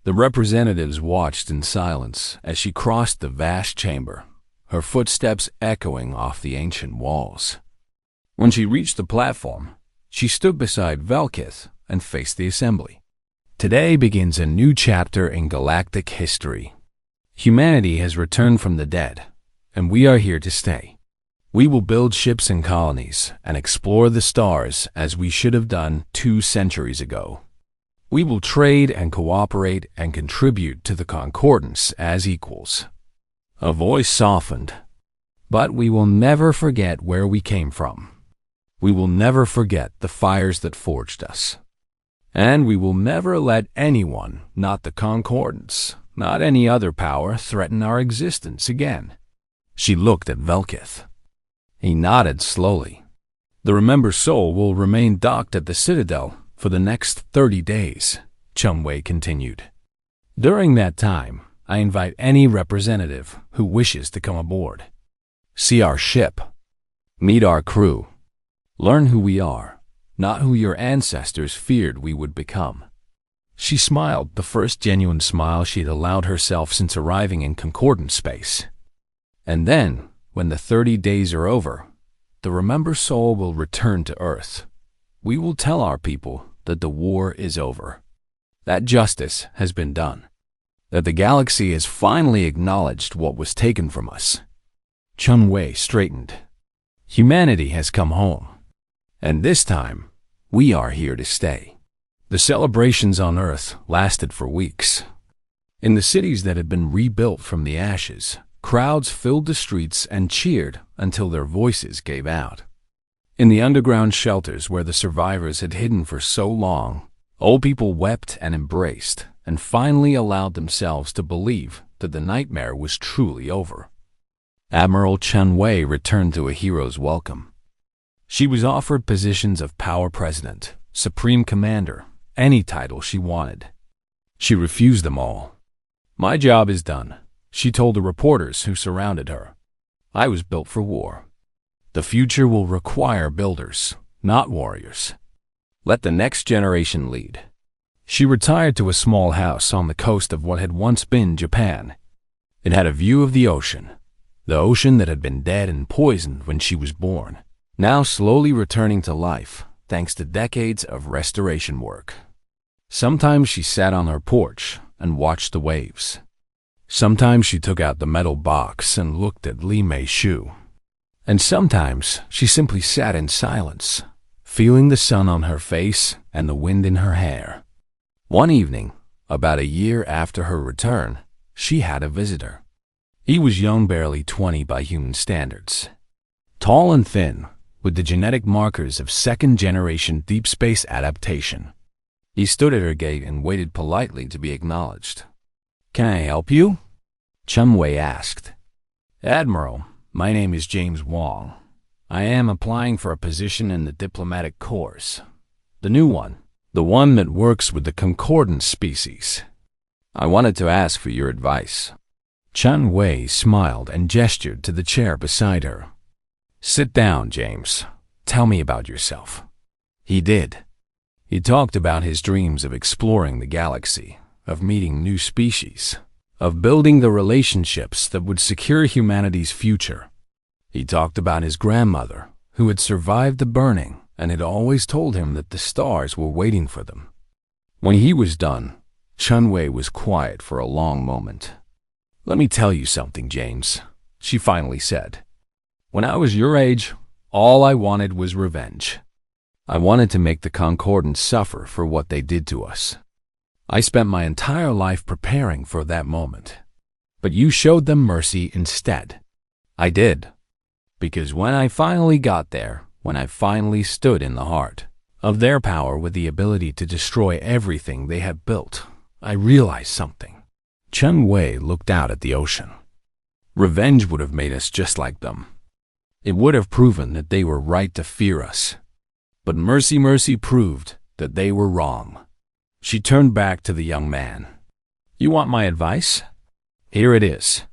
The representatives watched in silence as she crossed the vast chamber, her footsteps echoing off the ancient walls. When she reached the platform, she stood beside Velkith and faced the assembly. Today begins a new chapter in galactic history. Humanity has returned from the dead, and we are here to stay. We will build ships and colonies and explore the stars as we should have done 2 centuries ago. We will trade and cooperate and contribute to the Concordance as equals. A voice softened. But we will never forget where we came from. We will never forget the fires that forged us. And we will never let anyone, not the Concordance, not any other power, threaten our existence again. She looked at Velkith. He nodded slowly. The Remember Soul will remain docked at the Citadel for the next 30 days, Chen Wei continued. During that time, I invite any representative who wishes to come aboard. See our ship. Meet our crew. Learn who we are, not who your ancestors feared we would become. She smiled, the first genuine smile she had allowed herself since arriving in Concordance space. And then, when the 30 days are over, the Remember Soul will return to Earth. We will tell our people that the war is over, that justice has been done, that the galaxy has finally acknowledged what was taken from us. Chen Wei straightened. Humanity has come home, and this time, we are here to stay. The celebrations on Earth lasted for weeks. In the cities that had been rebuilt from the ashes, crowds filled the streets and cheered until their voices gave out. In the underground shelters where the survivors had hidden for so long, old people wept and embraced, and finally allowed themselves to believe that the nightmare was truly over. Admiral Chen Wei returned to a hero's welcome. She was offered positions of Power President, Supreme Commander, any title she wanted. She refused them all. My job is done, she told the reporters who surrounded her. I was built for war. The future will require builders, not warriors. Let the next generation lead. She retired to a small house on the coast of what had once been Japan. It had a view of the ocean that had been dead and poisoned when she was born, now slowly returning to life thanks to decades of restoration work. Sometimes she sat on her porch and watched the waves. Sometimes she took out the metal box and looked at Li Mei's shoe. And sometimes she simply sat in silence, feeling the sun on her face and the wind in her hair. One evening, about a year after her return, she had a visitor. He was young, barely 20 by human standards. Tall and thin, with the genetic markers of second-generation deep space adaptation. He stood at her gate and waited politely to be acknowledged. Can I help you? Chen Wei asked. Admiral, my name is James Wong. I am applying for a position in the diplomatic corps. The new one, the one that works with the Concordance species. I wanted to ask for your advice. Chen Wei smiled and gestured to the chair beside her. Sit down, James. Tell me about yourself. He did. He talked about his dreams of exploring the galaxy, of meeting new species, of building the relationships that would secure humanity's future. He talked about his grandmother, who had survived the burning and had always told him that the stars were waiting for them. When he was done, Chun-Wei was quiet for a long moment. "Let me tell you something, James," she finally said. "When I was your age, all I wanted was revenge. I wanted to make the Concordants suffer for what they did to us. I spent my entire life preparing for that moment. But you showed them mercy instead." "I did. Because when I finally got there, when I finally stood in the heart of their power with the ability to destroy everything they had built, I realized something." Chun-Wei looked out at the ocean. "Revenge would have made us just like them. It would have proven that they were right to fear us. But mercy proved that they were wrong." She turned back to the young man. "You want my advice? Here it is.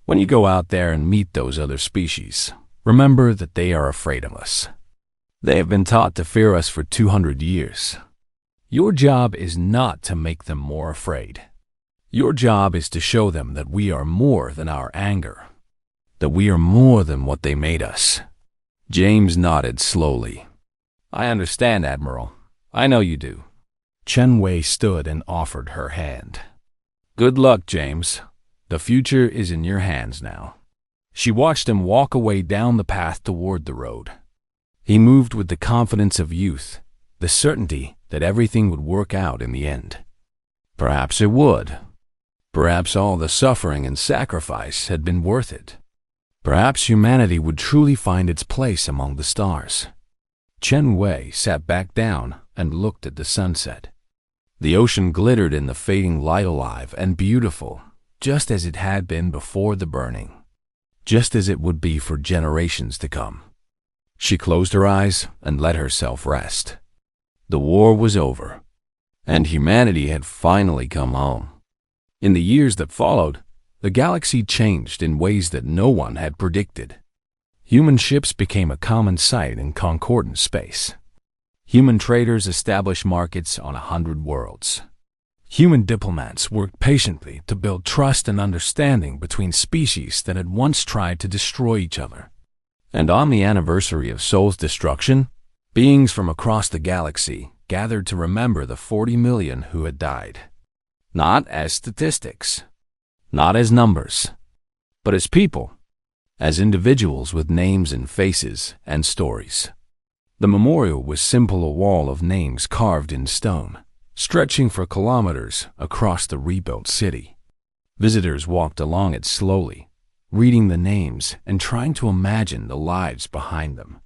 When you go out there and meet those other species, remember that they are afraid of us. They have been taught to fear us for 200 years. Your job is not to make them more afraid. Your job is to show them that we are more than our anger, that we are more than what they made us." James nodded slowly. "I understand, Admiral. I know you do." Chun-Wei stood and offered her hand. "Good luck, James. The future is in your hands now." She watched him walk away down the path toward the road. He moved with the confidence of youth, the certainty that everything would work out in the end. Perhaps it would. Perhaps all the suffering and sacrifice had been worth it. Perhaps humanity would truly find its place among the stars. Chun-Wei sat back down and looked at the sunset. The ocean glittered in the fading light, alive and beautiful, just as it had been before the burning, just as it would be for generations to come. She closed her eyes and let herself rest. The war was over, and humanity had finally come home. In the years that followed, the galaxy changed in ways that no one had predicted. Human ships became a common sight in concordant space. Human traders established markets on 100 worlds. Human diplomats worked patiently to build trust and understanding between species that had once tried to destroy each other. And on the anniversary of Sol's destruction, beings from across the galaxy gathered to remember the 40 million who had died. Not as statistics, not as numbers, but as people, as individuals with names and faces and stories. The memorial was simply a wall of names carved in stone, stretching for kilometers across the rebuilt city. Visitors walked along it slowly, reading the names and trying to imagine the lives behind them.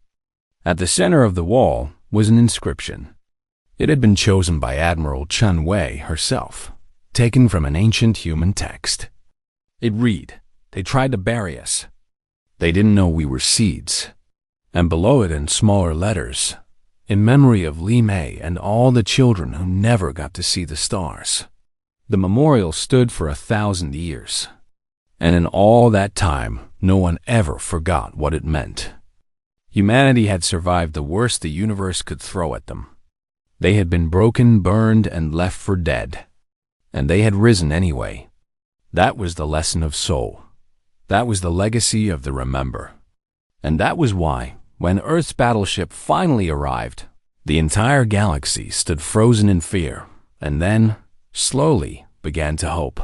At the center of the wall was an inscription. It had been chosen by Admiral Chun-Wei herself, taken from an ancient human text. It read, "They tried to bury us. They didn't know we were seeds." And below it in smaller letters, "In memory of Li Mei and all the children who never got to see the stars." The memorial stood for 1,000 years. And in all that time, no one ever forgot what it meant. Humanity had survived the worst the universe could throw at them. They had been broken, burned, and left for dead. And they had risen anyway. That was the lesson of Sol. That was the legacy of the Remember. And that was why, when Earth's battleship finally arrived, the entire galaxy stood frozen in fear, and then, slowly, began to hope.